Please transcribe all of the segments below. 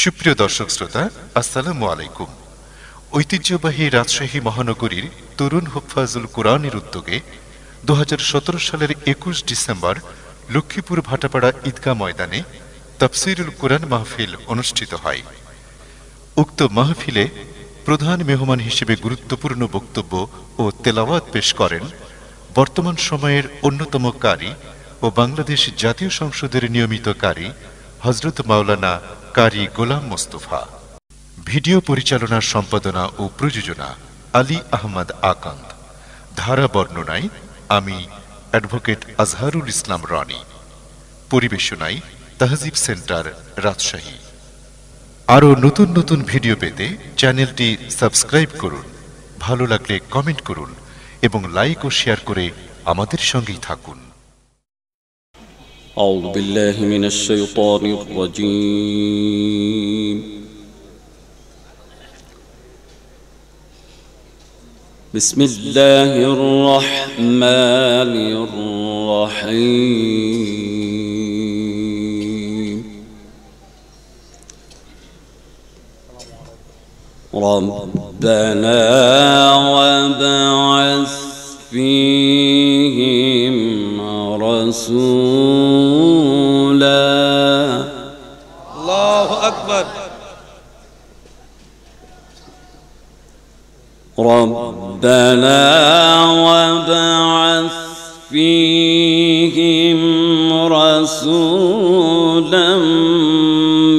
সুপ্রিয় দর্শক শ্রোতা, আসসালামু আলাইকুম। ঐতিহ্যবাহী রাজশাহী মহানগরীর তরুণ হুফাজুল কোরআনের উদ্যোগে ২০১৭ সালের ২১ ডিসেম্বর লক্ষ্মীপুর ভাটাপাড়া ঈদগাহ ময়দানে তাফসীরুল কোরআন মাহফিল অনুষ্ঠিত হয়। উক্ত মাহফিলে প্রধান মেহমান হিসেবে গুরুত্বপূর্ণ বক্তব্য ও তেলাওয়াত পেশ করেন বর্তমান সময়ের অন্যতম কারি ও বাংলাদেশ জাতীয় সংসদের নিয়মিত কারি হযরত মাওলানা কারি গোলাম মোস্তফা। ভিডিও পরিচালনা, সম্পাদনা ও প্রযোজনা আলী আহমদ আকান্দ। ধারা বর্ণনায় আমি অ্যাডভোকেট আজহারুল ইসলাম রনি। পরিবেশনায় তাহজিব সেন্টার, রাজশাহী। আরও নতুন নতুন ভিডিও পেতে চ্যানেলটি সাবস্ক্রাইব করুন, ভালো লাগলে কমেন্ট করুন এবং লাইক ও শেয়ার করে আমাদের সঙ্গেই থাকুন। أعوذ بالله من الشيطان الرجيم. بسم الله الرحمن الرحيم. ربنا وابعث فيهم رسولا. الله أكبر. ربنا وابعث فيهم رسولا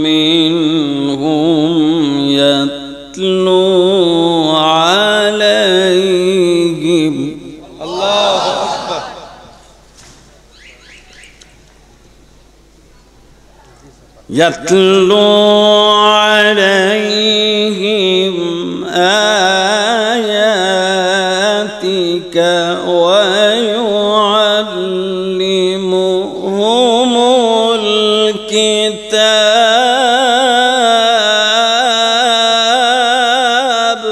منهم يتلو عليهم. الله أكبر. يتلو عليهم آياتك ويعلمهم الكتاب.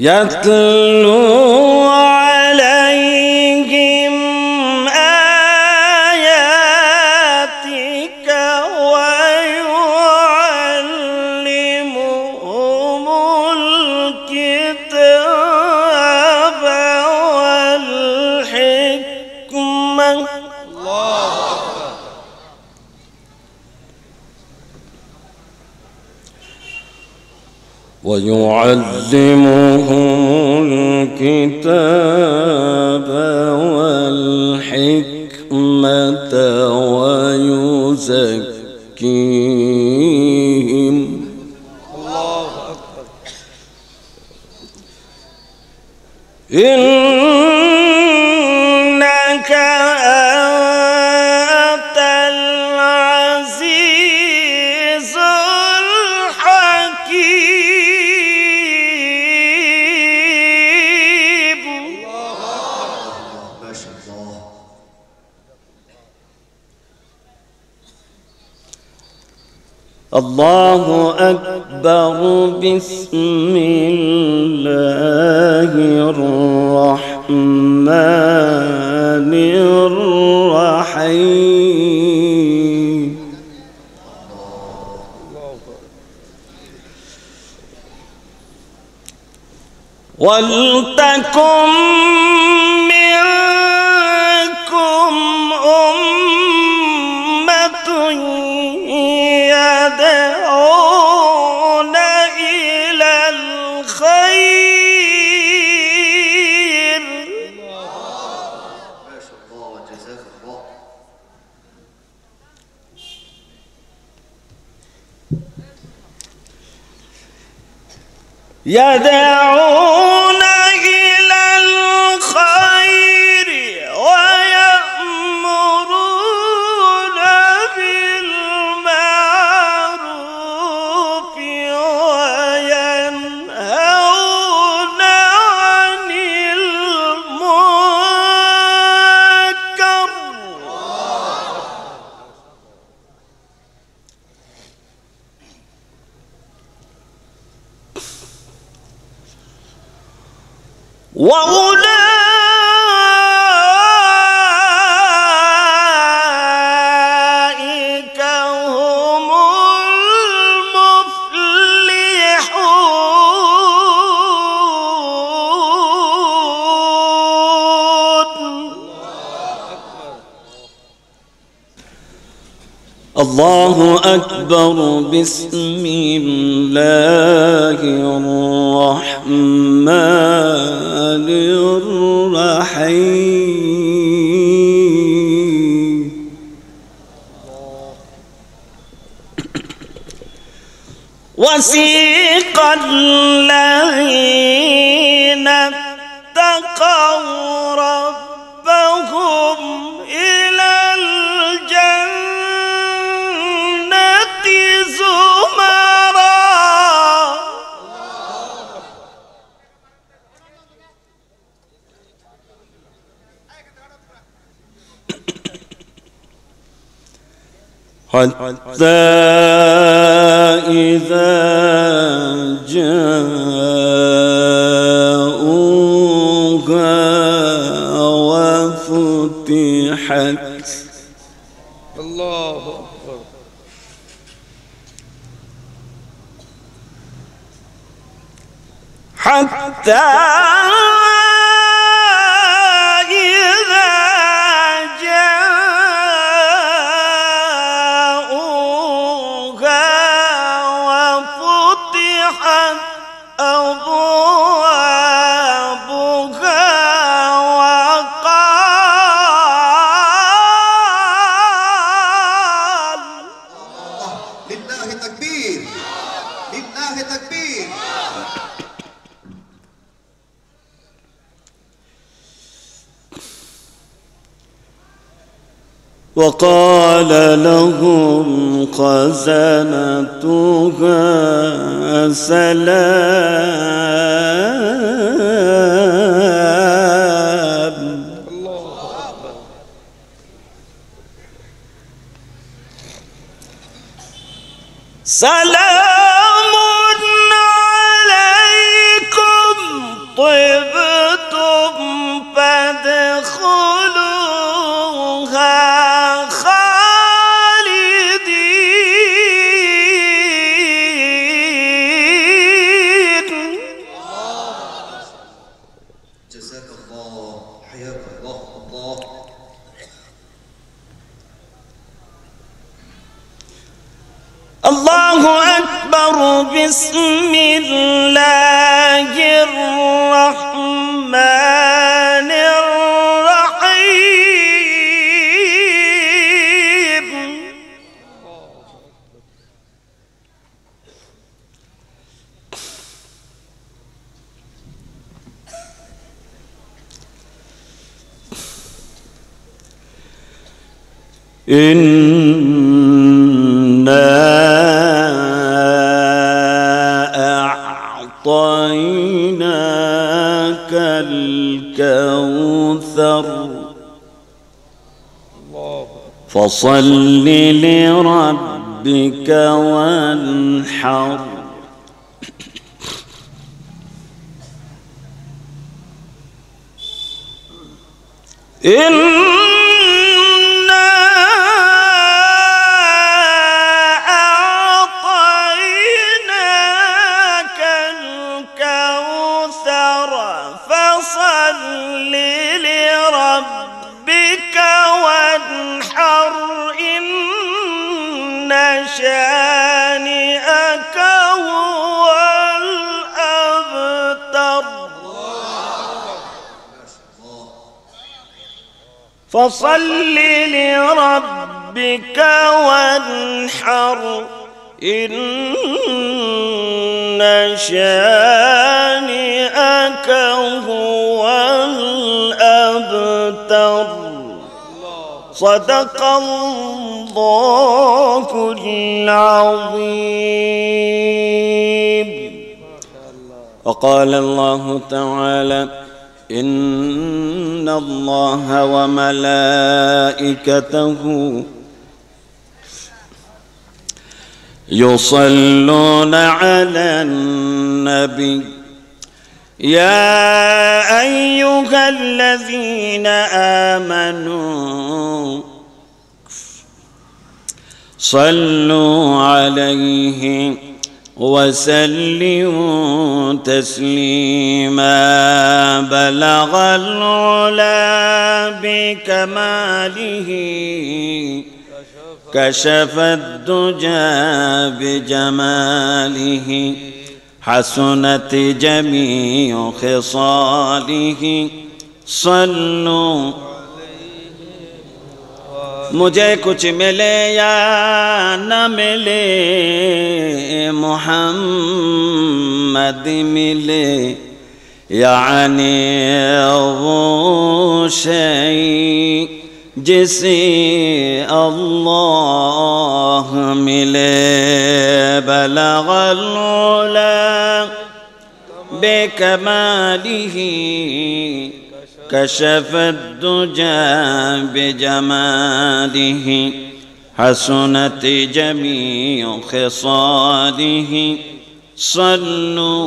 يتلو عليهم آياتك ويعلمهم الكتاب والحكمة. الله أكبر. ويعلمهم الكتاب والحكمة ويزكيهم. الله أكبر. إنك أنت العزيز الحكيم. ما شاء الله. الله أكبر. بسم الله الرحمن الرحيم. ولتكن منكم أمة يدعون إلى الخير. ما شاء الله وجزاك الله. يدعون إلى الخير ويأمرون بالمعروف وينهون عن المنكر. وأولئك الله أكبر. بسم الله الرحمن الرحيم. وسيق الذين اتقوا ربهم إلى الجنة زمرا حتى إذا جاءوها وفتحت الله أكبر. حتى إذا جاءوها وفتحت أبوابها وقال لله تكبير، لله تكبير. وقال لهم خزنتها سلام الله أكبر. سلام عليكم طبتم فادخلوها خالدين. جزاك الله، حياك الله. الله الله أكبر. بسم الله الرحمن الرحيم. إنا أعطيناك الكوثر الله فصل لربك وانحر. إنا أعطيناك الكوثر فصل لربك وانحر. إن شانئك هو الأبتر. فصل لربك وانحر. إن شانئك هو الأبتر. صدق الله العظيم. وقال الله تعالى: إن الله وملائكته يصلون على النبي يا أيها الذين آمنوا صلوا عليه وسلموا تسليما. بلغ العلا بكماله كشف الدجى بجماله حسنت جميع خصاله صلوا मुझे कुछ मिले या न मिले मोहम्मद मिले यानी वो शई जिसे अल्लाह मिले बलगल उला बेकमालिही كشف الدجى بجماله حسنت جميع خصاله صلوا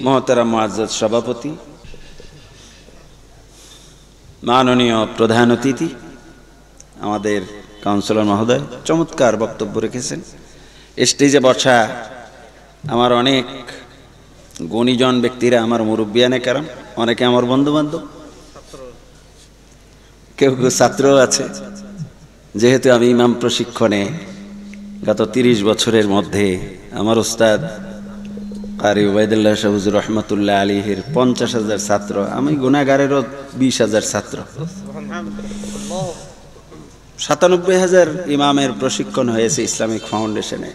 मोहतरम मुअज़्ज़ज़ सभापति माननीय प्रधान अतिथि আমাদের কাউন্সিলর মহোদয় চমৎকার বক্তব্য রেখেছেন। স্টেজে বসা আমার অনেক গুণীজন ব্যক্তিরা, আমার মুরব্বিয়ানে কারাম, অনেকে আমার বন্ধু বান্ধব, কেউ কেউ ছাত্রও আছে। যেহেতু আমি ইমাম প্রশিক্ষণে গত 30 বছরের মধ্যে আমার উস্তাদ কারি উবাইদুল্লাহ শাহ হুজুর রহমতুল্লাহ আলাইহির 50,000 ছাত্র, আমি গুনাহগারেরও 20,000 ছাত্র, 97,000 ইমামের প্রশিক্ষণ হয়েছে ইসলামিক ফাউন্ডেশনে।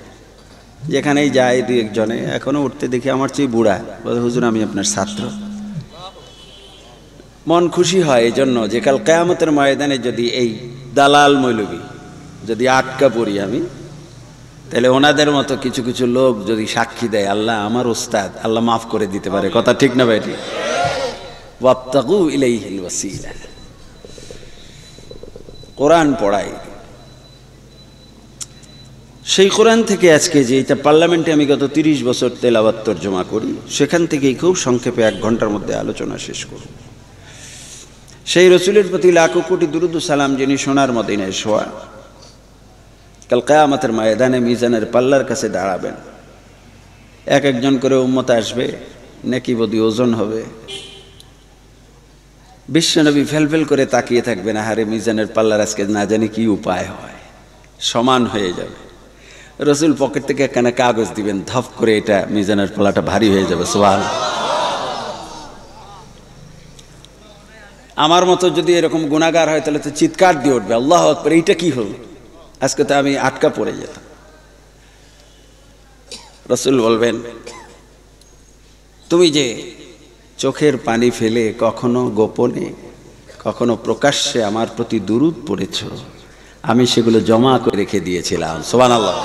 যেখানেই যায় দুই একজনে এখনো উঠতে দেখি আমার চেয়ে বুড়া, বলে হুজুর আমি আপনার ছাত্র। মন খুশি হয় এই জন্য যে কাল কিয়ামতের ময়দানে যদি এই দালাল মৌলবী যদি আটকা পড়ি আমি, তাহলে ওনাদের মতো কিছু কিছু লোক যদি সাক্ষী দেয় আল্লাহ আমার উস্তাদ, আল্লাহ মাফ করে দিতে পারে। কথা ঠিক না ভাই? ঠিক। ওয়াবতাগু ইলাইহিল ওয়াসিলা, কোরআন পড়াই। সেই কোরআন থেকে আজকে যে এটা পার্লামেন্টে আমি গত 30 বছর তেলাওয়াত তরজমা করি, সেখান থেকেই খুব সংক্ষেপে 1 ঘন্টার মধ্যে আলোচনা শেষ করব। সেই রসুলের প্রতি লাখো কোটি দুরুদ ও সালাম যিনি সোনার মদিনায় শোয়া, কাল কিয়ামতের ময়দানে মিজানের পাল্লার কাছে দাঁড়াবেন। এক একজন করে উম্মত আসবে, নেকি বদি ওজন হবে। বিশ্বনবী ফেলফেল করে তাকিয়ে থাকবেন, আহারে মিজানের পাল্লার আজকে না জানি কি উপায় হয়, সমান হয়ে যাবে। রসুল পকেট থেকে একখানা কাগজ দিবেন, ধপ করে এটা মিজানের পাল্লাটা ভারী হয়ে যাবে। সুবহানাল্লাহ। আমার মতো যদি এরকম গুনাহগার হয় তাহলে তো চিৎকার দিয়ে উঠবে, আল্লাহু আকবার, এইটা কি হলো, আজকে তো আমি আটকা পড়ে যেতাম। রসুল বলবেন, তুমি যে চোখের পানি ফেলে কখনো গোপনে কখনো প্রকাশ্যে আমার প্রতি দুরূদ পড়েছ, আমি সেগুলো জমা করে রেখে দিয়েছিলাম। সুবহানাল্লাহ।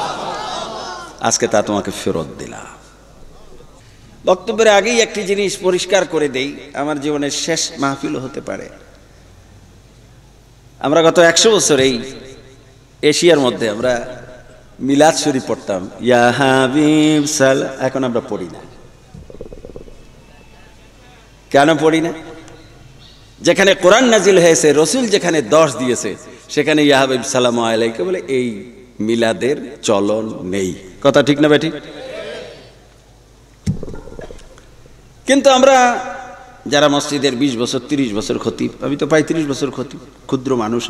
আজকে তা তোমাকে ফেরত দিলাম। বক্তব্যের আগেই একটি জিনিস পরিষ্কার করে দেই, আমার জীবনের শেষ মাহফিলও হতে পারে। আমরা গত 100 বছর এই এশিয়ার মধ্যে আমরা মিলাদ শরীফ পড়তাম, ইয়া হাবিব সালাম, এখন আমরা পড়ি না। কেন পড়ি না? যেখানে কোরআন নাজিল হয়েছে, রসুল যেখানে 10 দিয়েছে, সেখানে ইয়া হাবিব সালামু আলাইকা বলে এই মিলাদের চলন নেই। কথা ঠিক না বেটি? কিন্তু আমরা যারা মসজিদের 20 বছর 30 বছর খতিব, আমি তো 35 বছর খতিব, ক্ষুদ্র মানুষ,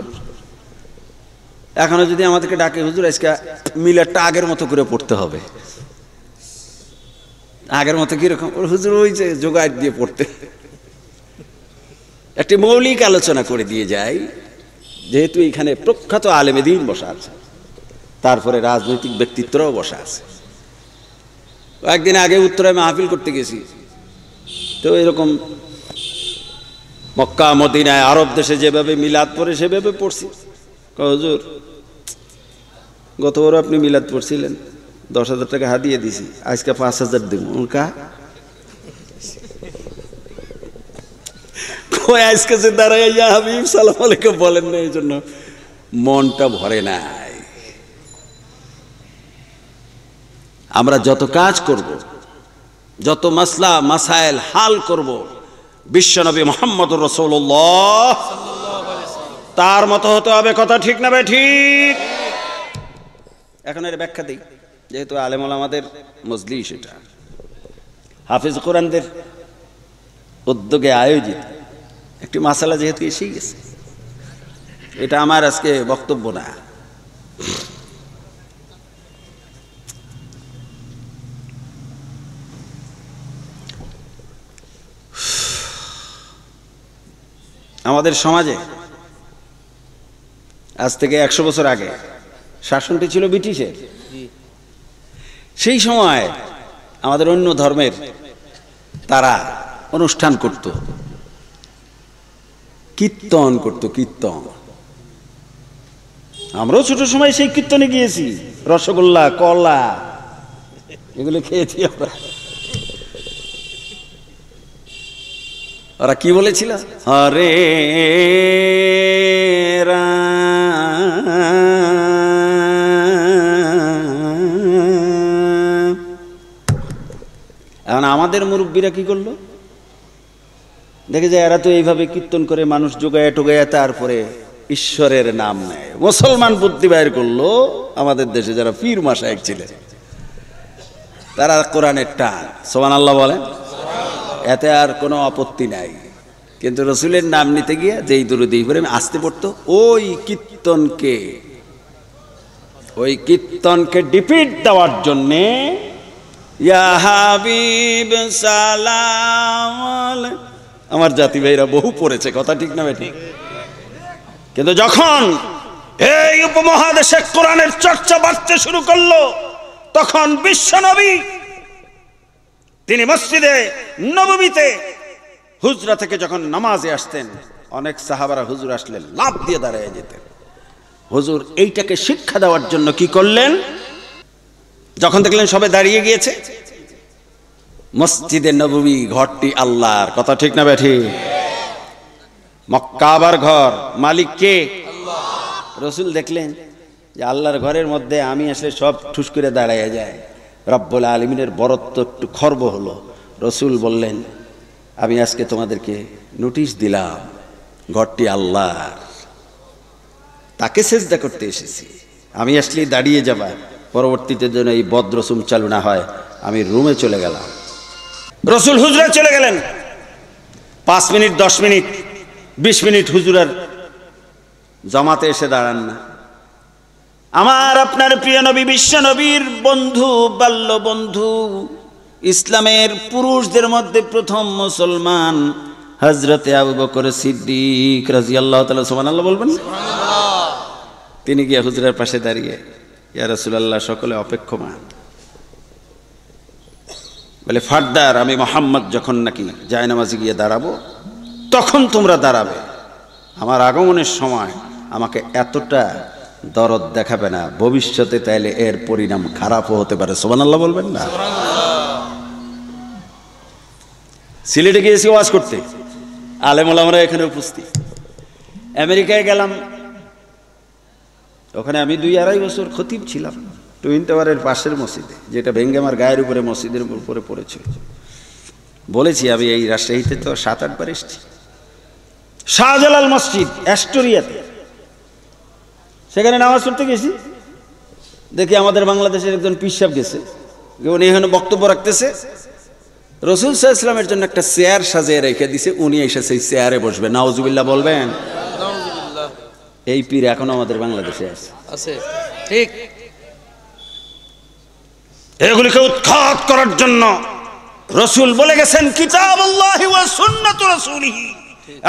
এখনো যদি আমাদেরকে ডাকে হুজুর আজকে মিলাদটা আগের মতো করে পড়তে হবে, আগের মতো কিরকম, হুজুর ওই যে জোগাড় দিয়ে পড়তে, একটি মৌলিক আলোচনা করে দিয়ে যায়। যেহেতু এখানে প্রখ্যাত আলেমে দ্বীন বসা আছে, তারপরে রাজনৈতিক ব্যক্তিত্বরাও বসা আছে। একদিন আগে উত্তরায় মাহফিল করতে গেছি, তো এরকম মক্কা মদিনায় আরব দেশে যেভাবে মিলাদ পড়ে সেভাবে পড়ছি। হুজুর গতবার আপনি মিলাদ পড়ছিলেন, 10,000 টাকা হাতিয়ে দিছি, আজকে 5,000 দিব। উনকা আজকে যে দাঁড়ায় ইয়া হাবিব সালাম আলাইকুম বলেন না, এই জন্য মনটা ভরে নাই। আমরা যত কাজ করব, যত মাসলা মাসাইল হাল করব, বিশ্বনবী মুহাম্মদুর রাসূলুল্লাহ তার মতো হতে হবে। কথা ঠিক না ভাই? ঠিক। এখন এর ব্যাখ্যা দিই, যেহেতু আলেম ওলামাদের মজলিস, এটা হাফিজ কোরআনদের উদ্যোগে আয়োজিত একটি মাসালা যেহেতু এসেই গেছে, এটা আমার আজকে বক্তব্য না। আমাদের সমাজে আজ থেকে 100 বছর আগে শাসনটি ছিল ব্রিটিশের। সেই সময় আমাদের অন্য ধর্মের তারা অনুষ্ঠান করত, কীর্তন করত, কীর্তন। আমরাও ছোট সময় সেই কীর্তনে গিয়েছি, রসগোল্লা, কলা এগুলো খেয়েছি আমরা। ওরা কি বলেছিল? হরে এখন আমাদের মুরব্বীরা কি করলো? দেখে যায় এরা তো এইভাবে কীর্তন করে মানুষ যোগায়া টোগায়া তারপরে ঈশ্বরের নাম নেয়। মুসলমান বুদ্ধি বাইর করলো আমাদের দেশে যারা পীর মাশায়েখ ছিলেন, তারা কোরআনের টান, সুবহানাল্লাহ বলেন, এতে আর কোনো আপত্তি নাই। কিন্তু রসুলের নাম নিতে গিয়ে যেই দুরূদ ইব্রাহিম আসতে পড়তো, ওই কীর্তনকে ডিপিট দেওয়ার জন্যে ইয়া হাবিব সালাম, আমার জাতি ভাইরা বহু পড়েছে, কথা ঠিক না ঠিক? কিন্তু যখন এই উপমহাদেশে কোরআনের চর্চা বাড়তে শুরু করলো, তখন বিশ্বনবী তিনি মসজিদে নববীতে হুজরা থেকে যখন নামাজে আসতেন, অনেক সাহাবারা হুজুর আসলে লাফ দিয়ে দাঁড়িয়ে যেতেন। হুজুর এইটাকে শিক্ষা দেওয়ার জন্য কি করলেন? যখন দেখলেন সবে দাঁড়িয়ে গিয়েছে, মসজিদে নববী ঘরটি আল্লাহর, কথা ঠিক না ব্যাঠি? মক্কাবার ঘর, মালিক কে? রসুল দেখলেন যে আল্লাহর ঘরের মধ্যে আমি আসলে সব ঠুস করে দাঁড়াইয়া যায়, রব্বুল আলামিনের বরত্ব একটু খর্ব হলো। রসুল বললেন, আমি আজকে তোমাদেরকে নোটিশ দিলাম, ঘরটি আল্লাহর, তাকে সেজদা করতে এসেছি। আমি আসলে দাঁড়িয়ে যাবা, পরবর্তীতে যেন এই বদ রসুম চালু না হয়। আমি রুমে চলে গেলাম। রসুল হুজরা চলে গেলেন। 5 মিনিট, 10 মিনিট, 20 মিনিট হুজুরার জামাতে এসে দাঁড়ান না। আমার আপনার প্রিয় নবী, বিশ্ব নবীর বন্ধু, বাল্য বন্ধু, ইসলামের পুরুষদের মধ্যে প্রথম মুসলমান হযরতে আবু বকর সিদ্দিক রাদিয়াল্লাহু তাআলা, সুবহানাল্লাহ বলবেন। তিনি গিয়ে হুজুরের পাশে দাঁড়িয়ে, ইয়া রাসূলুল্লাহ, সকলে অপেক্ষমান। বলে, ফারদার, আমি মুহাম্মদ যখন নাকি জায়নামাজে গিয়ে দাঁড়াবো, তখন তোমরা দাঁড়াবে। আমার আগমনের সময় আমাকে এতটা দরদ দেখাবে না, ভবিষ্যতে তাইলে এর পরিণাম খারাপও হতে পারে। সুবহানাল্লাহ বলবেন না? সিলেটে গিয়েছি ওয়াজ করতে, আলেম ওলামারা এখানে উপস্থিত। আমেরিকায় গেলাম, ওখানে আমি 2-2.5 বছর খতিব ছিলাম, টুইন টাওয়ারের পাশের মসজিদে, যেটা ভেঙ্গে আমার গায়ের উপরে, মসজিদের উপরে পড়েছিল। বলেছি আমি এই রাজশাহীতে তো 7-8 বার এসেছি। শাহজালাল মসজিদ অ্যাস্টোরিয়াতে, সেখানে নামাজ পড়তে গেছি। দেখি আমাদের বাংলাদেশের একজন পীর সাহেব গেছে, উনি এখানে বক্তব্য রাখতেছে। রাসূল সাল্লাল্লাহু আলাইহি ওয়াসাল্লামের জন্য একটা চেয়ার সাজিয়ে রেখে দিছে, উনি এসে সেই চেয়ারে বসবে। নাউজুবিল্লাহ বলবেন? এই পীর এখনো আমাদের বাংলাদেশে আছে। ঠিক। এগুলিকে উৎখাত করার জন্য রাসূল বলে গেছেন, কিতাবুল্লাহি ওয়া সুন্নাতু রাসূলিহি,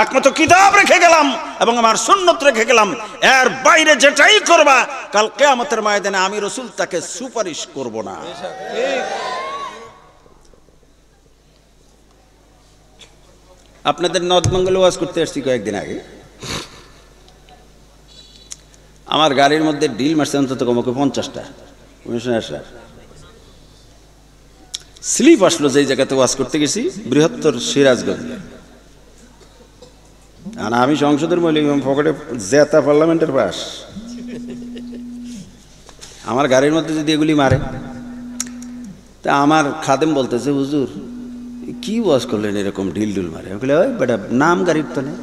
একমাত্র কিতাব রেখে গেলাম এবং আমার সুন্নত রেখে গেলাম। এর বাইরে যেটাই করবা, কাল কিয়ামতের ময়দানে আমি রাসূল তাকে সুপারিশ করব না। আপনাদের নর্থবেঙ্গলে ওয়াজ করতে আসছি কয়েকদিন আগে। আমার গাড়ির মধ্যে ডিল মারছে অন্তত কমকে 50টা। স্লিপ আসলো যেই জায়গাতে ওয়াজ করতে গেছি, বৃহত্তর সিরাজগঞ্জে। আর আমি সংসদের মৌলিক পকেটে জেতা পার্লামেন্টের পাশ। আমার গাড়ির মধ্যে যদি এগুলি মারে, তা আমার খাদেম বলতেছে, হুজুর কি ওয়াজ করলেন এরকম ঢিল ঢুল মারে? ওই বেটা, নাম গাড়ির তো নেই।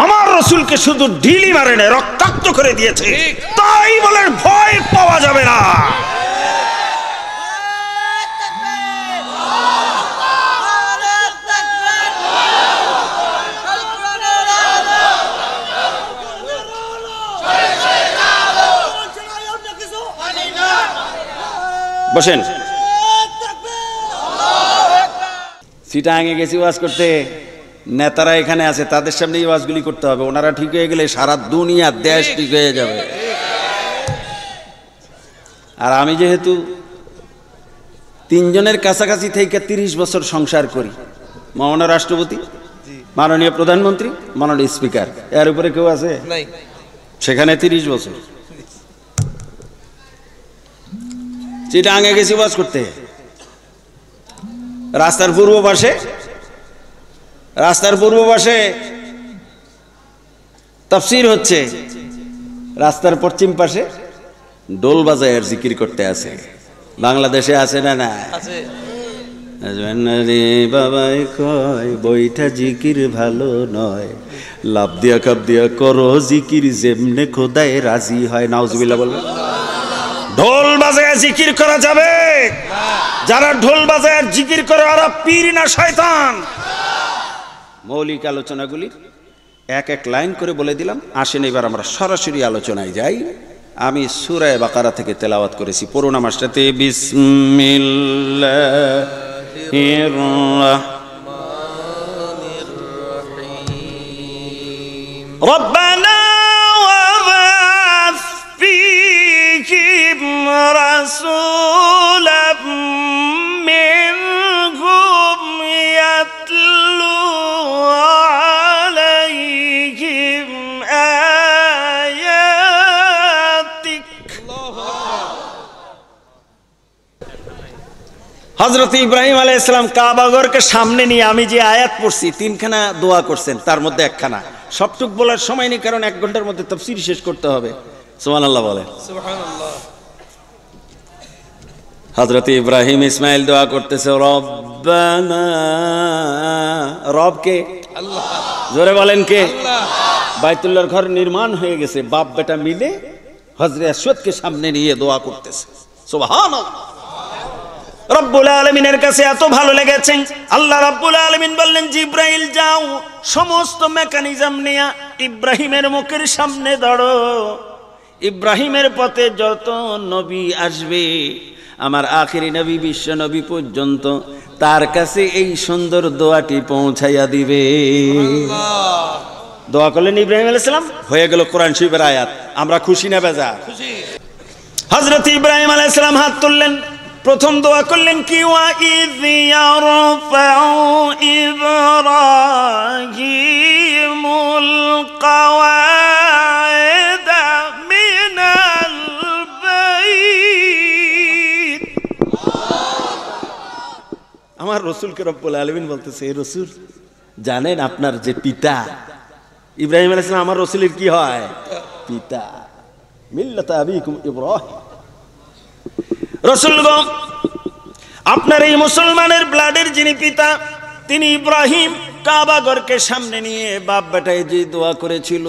আমার রাসূলকে শুধু ঢিলই মারে না, রক্তাক্ত করে দিয়েছে। তাই বলে ভয় পাওয়া যাবে না। বসেন। চিটাগাঙে গেছি ওয়াজ করতে, নেতারা এখানে আছে, তাদের সামনে এই ওয়াজগুলি করতে হবে। ওনারা ঠিক হয়ে গেলে সারা দুনিয়া দেশ ঠিক হয়ে যাবে। আর আমি যেহেতু তিনজনের কাছাকাছি থেকে 30 বছর সংসার করি, মাননীয় রাষ্ট্রপতি, মাননীয় প্রধানমন্ত্রী, মাননীয় স্পিকার, এর উপরে কেউ আছে? নাই। সেখানে 30 বছর। চিটাগাঙে গেছি ওয়াজ করতে, রাস্তার পূর্ব পাশে তাফসীর হচ্ছে, রাস্তার পশ্চিম পাশে ডোল বাজায় আর জিকির করতে আছে। বাংলাদেশে আছে না? না আছে। রে বাবাই কয় বইটা জিকির ভালো নয়, লাভ দিয়া কাপ দিয়া করো জিকির, যেমনে খোদায় রাজি হয়। নাউজুবিল্লাহ বলবেন। ঢোল বাজায় জিকির করা যাবে? যারা ঢোল বাজায় জিকির করে ওরা পীর না শয়তান? মৌলিক আলোচনাগুলি এক এক লাইন করে বলে দিলাম। আসেন এবার আমরা সরাসরি আলোচনায় যাই। আমি সূরা বাকারা থেকে তেলাওয়াত করেছি, পড়ুন আমার সাথে। বিসমিল্লাহির রাহমানির রহিম। রব্বানা ওয়াবাস ফীহিম রাসূলাম মিনহুম ইয়াতলু আলাইহিম আয়াতিক। হযরত ইব্রাহিম আলাইহিস সালাম কাবাঘরকে সামনে নিয়ে আমি যে আয়াত পড়ছি, 3খানা দোয়া করছেন, তার মধ্যে একখানা। সবটুক বলার সময় নেই, কারণ 1 ঘন্টার মধ্যে তাফসীর শেষ করতে হবে। সুবহানাল্লাহ বলেন। সুবহানাল্লাহ। হযরত ইব্রাহিম ইসমাইল দোয়া করতেছে, রব্বানা। রবকে? আল্লাহ। জোরে বলেন কে? আল্লাহ। বাইতুল্লাহর ঘর নির্মাণ হয়ে গেছে, বাপ বেটা মিলে হযরত আসওয়াদকে সামনে নিয়ে দোয়া করতেছে। সুবহানাল্লাহ। রব্বুল আলামিনের কাছে এত ভালো লেগেছে, আল্লাহ রাব্বুল আলামিন বললেন, জিব্রাইল যাও, সমস্ত মেকানিজম নিয়ে ইব্রাহিমের মুখের সামনে দাঁড়ো। ইব্রাহিমের পথে যত নবী আসবে, আমার আখিরি নবী বিশ্ব নবী পর্যন্ত, তার কাছে এই সুন্দর দোয়াটি পৌঁছাইয়া দিবে। দোয়া করলেন ইব্রাহিম আলাইহিস সালাম, হয়ে গেল কোরআন শরীফের আয়াত। আমরা খুশি না বেজার? খুশি। হযরত ইব্রাহিম আলাইহিস সালাম হাত তুললেন, প্রথম দোয়া করলেন কি, ওয়া ইয ইয়ারফাউ ইব্রাহিমুল কাওয়াইদা মিনাল বাইত। আমার রাসূলকে রব্বুল আলামিন বলতেছে, এই রাসূল জানেন আপনার যে পিতা ইব্রাহিম আলাইহিস সালাম, আমার রাসূলের কি হয়? পিতা। মিল্লাত আবিকুম ইব্রাহিম। রাসূলগণ, আপনার এই মুসলমানের ব্লাডের যিনি পিতা, তিনি ইব্রাহিম কাবাঘরকে সামনে নিয়ে বাপ বেটায় যে দোয়া করেছিল,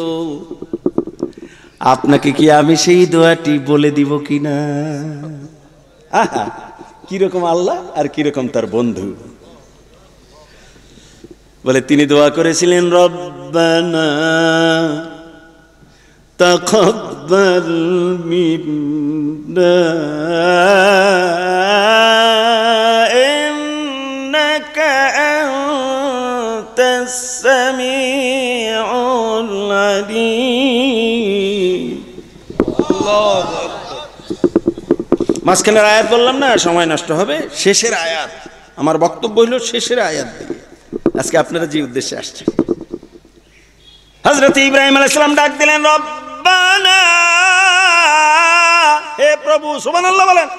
আপনাকে কি আমি সেই দোয়াটি বলে দিব কিনা? আহা, কিরকম আল্লাহ আর কিরকম তার বন্ধু। বলে তিনি দোয়া করেছিলেন, রব্বানা তাকাব্বাল মিন্না ইন্নাকা আনতাস সামিউল আলিম। আল্লাহু আকবার। মাঝখানের আয়াত বললাম না, সময় নষ্ট হবে। শেষের আয়াত, আমার বক্তব্য হইল শেষের আয়াত দিয়ে। আজকে আপনারা যে উদ্দেশ্যে আসছেন, হযরত ইব্রাহিম আলাইহিস সালাম ডাক দিলেন, রব্বানা, হে প্রভু। সুবহানাল্লাহ বলেন।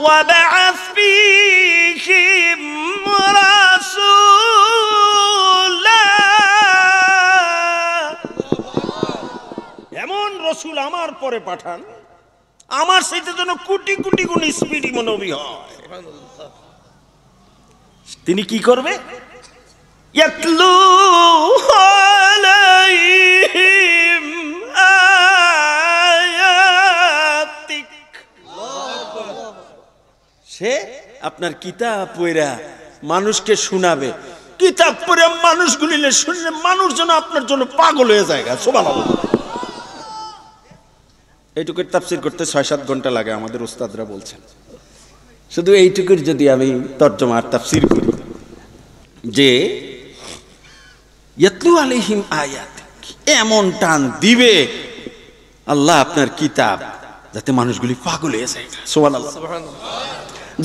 ওয়াবআস ফীহিম রাসূলা, এমন রাসূল আমার পরে পাঠান, আমার সাথে যেন কোটি কোটি গুণ স্পিডি নবী হয়। তিনি কি করবে? ইয়াতলু আলাইহিম আয়াতিক। সে আপনার কিতাব পড়া মানুষকে শোনাবে। কিতাব পড়ে মানুষগুলি শুনলে মানুষ যেন আপনার জন্য পাগল হয়ে যায়। সুবহানাল্লাহ। এইটুকু তাফসীর করতে 6-7 ঘন্টা লাগে, আমাদের উস্তাদরা বলছেন। শুধু এইটুকুর যদি আমি তর্জমা আর তাফসীর করি যে ইয়াতলু আলাইহিম আয়াতিক, এমন টান দিবে আল্লাহ আপনার কিতাব যাতে মানুষগুলি পাগল হয়ে যায়। সুবহানাল্লাহ।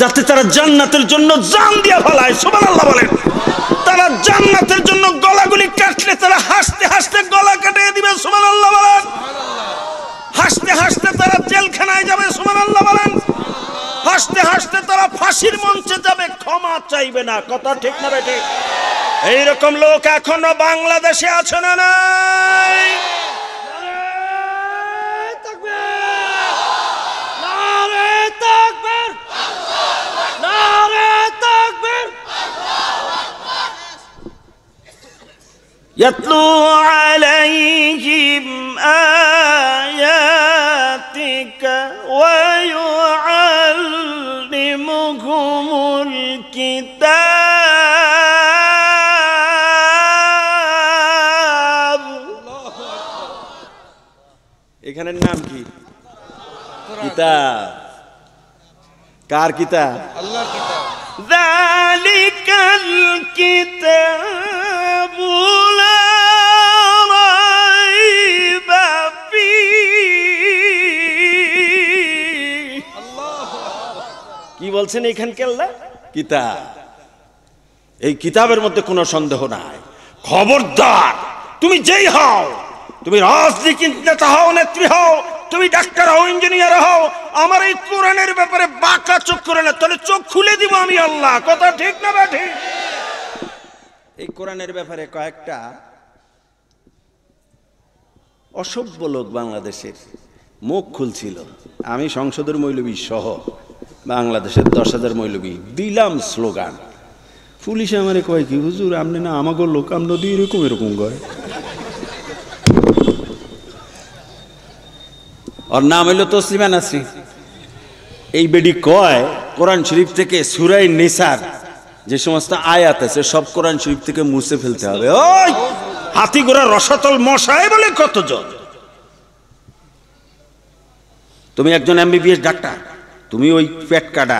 যাতে তারা জান্নাতের জন্য জান দিয়া ফেলায়। সুবহানাল্লাহ বলেন। তারা জান্নাতের জন্য গলাগুলি কাটলে তারা হাসতে হাসতে গলা কাটিয়ে দিবে। সুবহানাল্লাহ বলেন। হাসতে হাসতে তারা জেলখানায় যাবে। সুবহানাল্লাহ বলেন। হাসতে হাসতে তারা ফাঁসির মঞ্চে যাবে, ক্ষমা চাইবে না। কথা ঠিক না বেঠিক? এইরকম লোক এখনো বাংলাদেশে আছে না নাই? يتلو عليهم آياتك ويعلمهم الكتاب। এখানের নাম কি? কিতাব। কার কিতাব? আল্লাহর কিতাব। ذلك الكتاب لا ريب فيه। কি বলছেন এখানকে আল্লাহ? কিতাব। এই কিতাবের মধ্যে কোনো সন্দেহ নাই। খবরদার, তুমি যেই হও, তুমি রাজনীতির নেতা হও, নেত্রী হও, তুমি ডাক্তার হও, ইঞ্জিনিয়ার হও, আমার এই কোরআনের ব্যাপারে বাঁকা চোখ করে না, তাহলে চোখ খুলে দিব আমি আল্লাহ। কথা ঠিক না ঠিক? এই কোরআনের ব্যাপারে কয়েকটা অসভ্য লোক বাংলাদেশের মুখ খুলছিল। আমি সংসদের মৌলবী সহ বাংলাদেশের 10,000 মৌলবী দিলাম স্লোগান। পুলিশ আমারে কয় কি, হুজুর আপনি না আমাকে লোক, আমরা দিয়ে এরকম এরকম কয়। ওর নাম হইল তসলিমা নাসরিন। এই বেডি কয় কোরআন শরীফ থেকে সূরা নিসার যে সমস্ত আয়াত আছে সব কোরআন শরীফ থেকে মুছে ফেলতে হবে। ওই হাতি ঘোড়া রসাতল মশাই বলে কতজন। তুমি একজন এমবিবিএস ডাক্তার, তুমি ওই পেট কাটা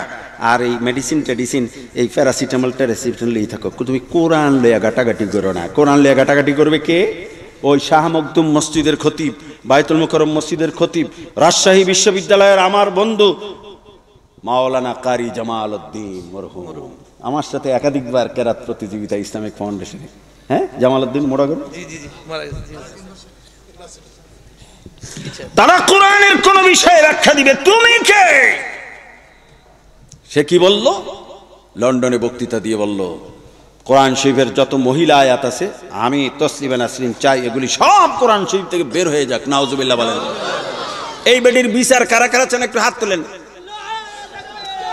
আর এই মেডিসিন টেডিসিন, এই প্যারাসিটামল টেরাসিটামল এই থাকো, তুমি কোরআন লইয়া ঘাটাঘাটি করো না। কোরআন লইয়া ঘাটাঘাটি করবে কে? ওই শাহ মখদুম মসজিদের খতিব, বায়তুল মুকাররম মসজিদের খতিব, রাজশাহী বিশ্ববিদ্যালয়ের আমার বন্ধু মাওলানা কারি জামাল উদ্দিন মরহুম, আমার সাথে একাধিকবার কেরাত প্রতিযোগিতা ইসলামিক ফাউন্ডেশনে। হ্যাঁ, জামাল উদ্দিন মোড়াগর। তারা কোরআনের কোন বিষয়ে ব্যাখ্যা দিবে, তুমি কে? সে কি বলল? লন্ডনে বক্তৃতা দিয়ে বলল কোরআন শরীফের যত মহিলা আয়াত আছে আমি তসলিমা নাসরিন চাই এগুলি সব কোরআন শরীফ থেকে বের হয়ে যাক। নাউজুবিল্লাহ বলেন। এই বেটির বিচার কারা কারা চান একটু হাত তোলেন।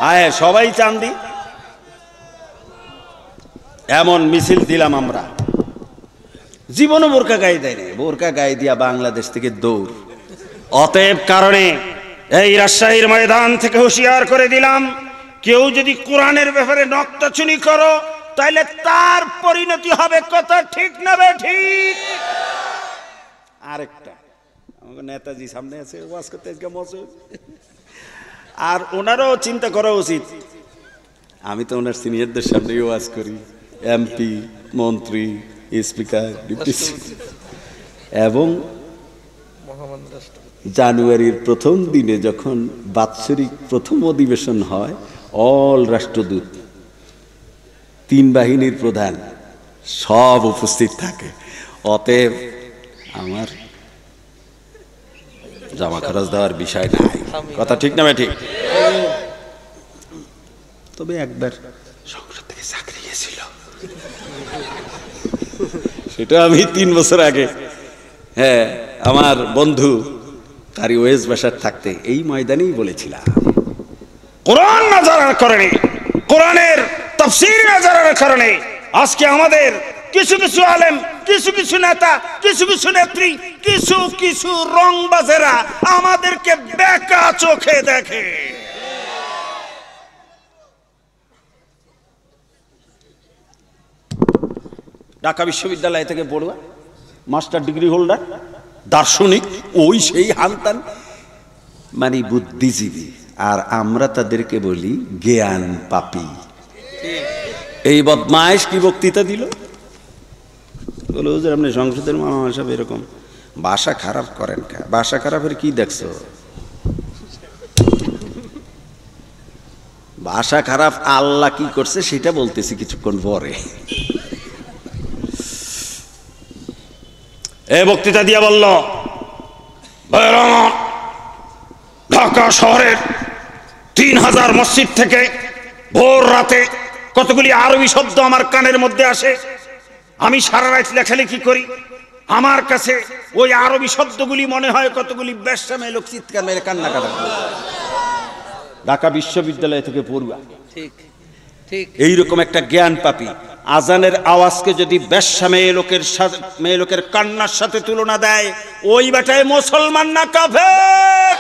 হ্যাঁ, সবাই চান দি। এমন মিছিল দিলাম আমরা, জীবনও বোরকা গায়ে দেয় না। বোরকা গায়ে দিয়া বাংলাদেশ থেকে দৌড়। অতএব কারণে এই রাজশাহীর ময়দান থেকে হুঁশিয়ার করে দিলাম, কেউ যদি কোরআনের ব্যাপারে নক্তাচুনি করো তাহলে তার পরিণতি হবে। কথা ঠিক না বে ঠিক? আরেকটা আমাকে নেতাজি সামনে আছে ওয়াজ করতে, আর ওনারও চিন্তা করা উচিত। আমি তো ওনার সিনিয়রদের সামনে ওয়াজ করি, এমপি, মন্ত্রী, স্পিকার, ডিপুটি স্পিকার। এবং জানুয়ারির প্রথম দিনে যখন বাৎসরিক প্রথম অধিবেশন হয়, অল রাষ্ট্রদূত, 3 বাহিনীর প্রধান সব উপস্থিত থাকে। অতএব আমার জামা খরচ দেওয়ার বিষয় নাই। কথা ঠিক না ঠিক? তবে একবার সংসদ থেকে চাকরি গেছিল, সেটা আমি 3 বছর আগে, হ্যাঁ, আমার বন্ধু কারি ওয়েস বাসার থাকতে এই ময়দানেই বলেছিলাম, কোরআন না জানার কারণে, কোরআনের তাফসীর না জানার কারণে আজকে আমাদের কিছু কিছু আলেম, কিছু কিছু নেতা, কিছু কিছু নেত্রী, কিছু কিছু রংবাজেরা আমাদেরকে বেকা চোখে দেখে। ঢাকা বিশ্ববিদ্যালয় থেকে পড়ুয়া, মাস্টার ডিগ্রি হোল্ডার, দার্শনিক, ওই সেই হানতান, মানে বুদ্ধিজীবী। আর আমরা তাদেরকে বলি জ্ঞান পাপী। এই বদমাইশ কি বক্তৃতা দিল, বলো হুজুর আপনি সংসদের মামা সাহেব এরকম ভাষা খারাপ করেন, ভাষা খারাপের কি দেখছো? ভাষা খারাপ আল্লাহ কি করছে সেটা বলতেছি কিছুক্ষণ পরে। এই বক্তৃতা দিয়া বলল, ঢাকা শহরের 3000 মসজিদ থেকে ভোর রাতে কতগুলি আরবি শব্দ আমার কানের মধ্যে আসে। আমি সারা রাত লেখালেখি করি, আমার কাছে ওই আরবি শব্দগুলি মনে হয় কতগুলি বেশ্যামে লোক চিৎকার মেরে কান্নাকাটা। ঢাকা বিশ্ববিদ্যালয় থেকে পড়ুয়া, ঠিক ঠিক এইরকম একটা জ্ঞান পাপী আজানের আওয়াজকে যদি বেশ্যা মেয়ে লোকের কান্নার সাথে তুলনা দেয়, ওই বেটায় মুসলমান না কাফের?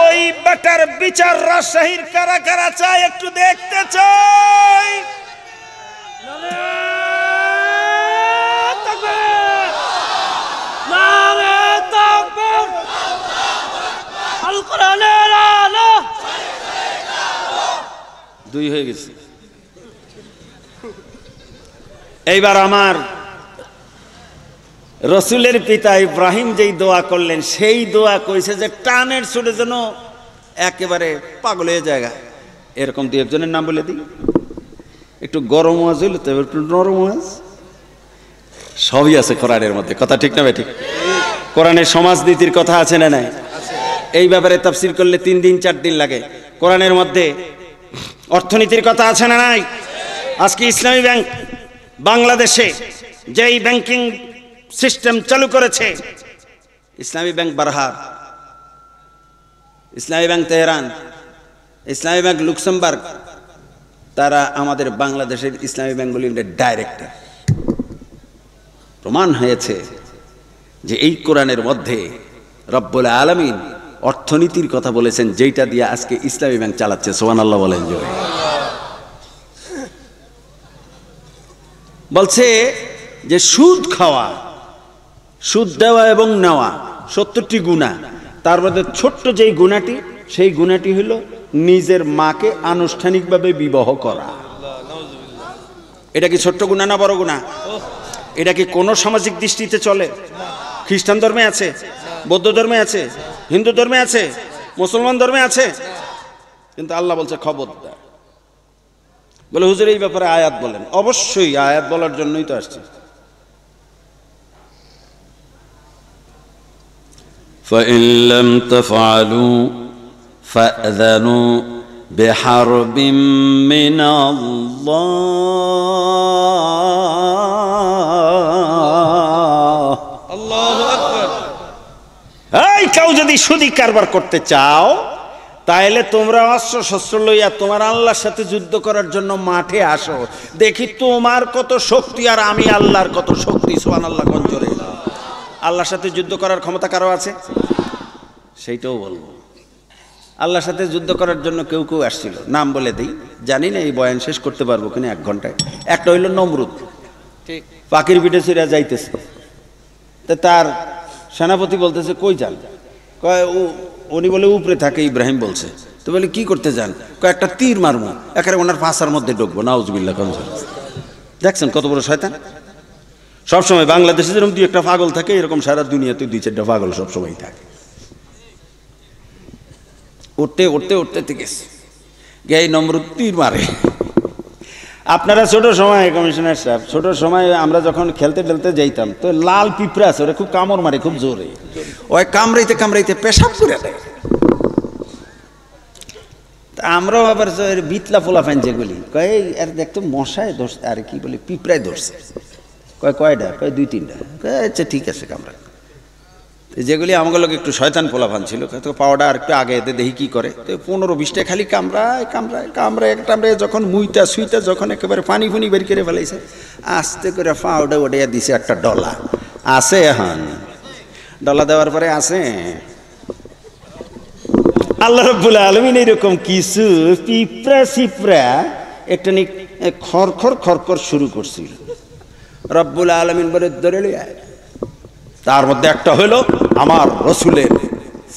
ওই বেটার বিচার রাজশাহীর কারা কারা চায় একটু দেখতে চাই। দুই হয়ে গেছে। এইবার আমার রসুলের পিতা ইব্রাহিম যেই দোয়া করলেন সেই দোয়া কইছে যে টানের ছুটে যেন একেবারে পাগল হয়ে জায়গা। এরকম দু একজনের নাম বলে দিই, একটু গরম ওয়াজ হইল তো একটু নরম ওয়াজ, সবই আছে কোরআনের মধ্যে। কথা ঠিক না ভাই? ঠিক। কোরআনের সমাজনীতির কথা আছে না নাই? এই ব্যাপারে তাফসীর করলে 3 দিন 4 দিন লাগে। কোরআনের মধ্যে অর্থনীতির কথা আছে না নাই? আজকে ইসলামী ব্যাংক বাংলাদেশে যেই ব্যাংকিং সিস্টেম চালু করেছে, ইসলামী ব্যাংক বারহার, ইসলামী ব্যাংক তেহরান, ইসলামী ব্যাংক লুক্সেমবার্গ, তারা আমাদের বাংলাদেশের ইসলামী ব্যাংকগুলির ডাইরেক্টর। প্রমাণ হয়েছে যে এই কোরআনের মধ্যে রব্বুল আলামিন অর্থনীতির কথা বলেছেন, যেটা দিয়ে আজকে ইসলামী ব্যাংক চালাচ্ছে। সুবহানাল্লাহ বলেন। জোরে বলছে যে সুদ খাওয়া, সুদ দেওয়া এবং নেওয়া 70টি গুনাহ, তার মধ্যে ছোট্ট যেই গুনাহটি, সেই গুনাহটি হলো নিজের মাকে আনুষ্ঠানিকভাবে বিবাহ করা। এটা কি ছোট্ট গুনাহ না বড় গুনাহ? এটা কি কোনো সামাজিক দৃষ্টিতে চলে? খ্রিস্টান ধর্মে আছে, বৌদ্ধ ধর্মে আছে, হিন্দু ধর্মে আছে, মুসলমান ধর্মে আছে, কিন্তু আল্লাহ বলছে খবরদার। বলে হুজুর এই ব্যাপারে আয়াত বলেন। অবশ্যই আয়াত বলার জন্যই তো আসছে। فَإِن لَّمْ تَفْعَلُوا فَأْذَنُوا بِحَرْبٍ مِّنَ اللَّهِ। আল্লাহু আকবার। এই কেউ যদি সুদি কারবার করতে চাও, তাহলে তোমরা অস্ত্র শস্ত্র লইয়া তোমার আল্লাহর সাথে যুদ্ধ করার জন্য মাঠে আসো, দেখি তোমার কত শক্তি আর আমি আল্লাহর কত শক্তি। সুবহানাল্লাহ কোন জোরে। আল্লাহর সাথে যুদ্ধ করার ক্ষমতা কারো আছে? সেইটাও বলবো। আল্লাহর সাথে যুদ্ধ করার জন্য কেউ কেউ আসছিল, নাম বলে দিই, জানি না এই বয়ান শেষ করতে পারবো কিনা 1 ঘন্টায়। একটা হইল নমরুদ, ঠিক পাখির পিঠে চড়ে যাইতেছে, তা তার সেনাপতি বলতেছে কই যান? কয় উনি বলে উপরে থাকে, ইব্রাহিম বলছে। তো বলে কি করতে যান? কয়েকটা তীর মারবো, একেবারে ওনার পাশার মধ্যে ঢুকবো। নাউজুবিল্লাহ। দেখছেন কত বড় শয়তান। সবসময় বাংলাদেশে যেরকম 2-1টা পাগল থাকে, এরকম সারা দুনিয়াতে 2-4টা পাগল সবসময় থাকে। উঠতে উঠতে উঠতে গেছে, গিয়ে নম্বর তীর মারে। আপনারা ছোট সময়, কমিশনার সাহেব, ছোট সময় আমরা যখন খেলতে টেলতে যাইতাম, তো লাল পিঁপড়া আছে, ওরা খুব কামড় মারে খুব জোরে। ওই কামড়াইতে কামড়াইতে পেশাব করে দেয়। আমরাও আবার বিতলা পোলাফাইন যেগুলি কয় আর দেখতো মশায় ধরছে, আর কি বলে পিঁপড়ায় ধরছে। কয়টা? কয় 2-3টা। আচ্ছা ঠিক আছে কামড়া। যেগুলি আমাগুলো একটু শয়তান পোলাফান ছিল, তো পাওয়াটা আর একটু আগে এতে দেখি কি করে। তো 15-20টা খালি কামড়ায় কামড়ায় কামড়ায় কামড়ায়, যখন মুইটা সুইটা যখন একেবারে পানি ফুনি বের করে ফেলাইছে, আস্তে করে পাওয়াটা ওটাইয়া দিছে একটা ডলা। আছে এখন ডলা দেওয়ার পরে আছে আল্লাহ রাব্বুল আলামিন এরকম কিছু পিঁপড়া সিপড়া একটা খরখর খরখর শুরু করছিল। রব্বুল আলামিন বলে ধরে লইয়া, তার মধ্যে একটা হলো আমার রসুলের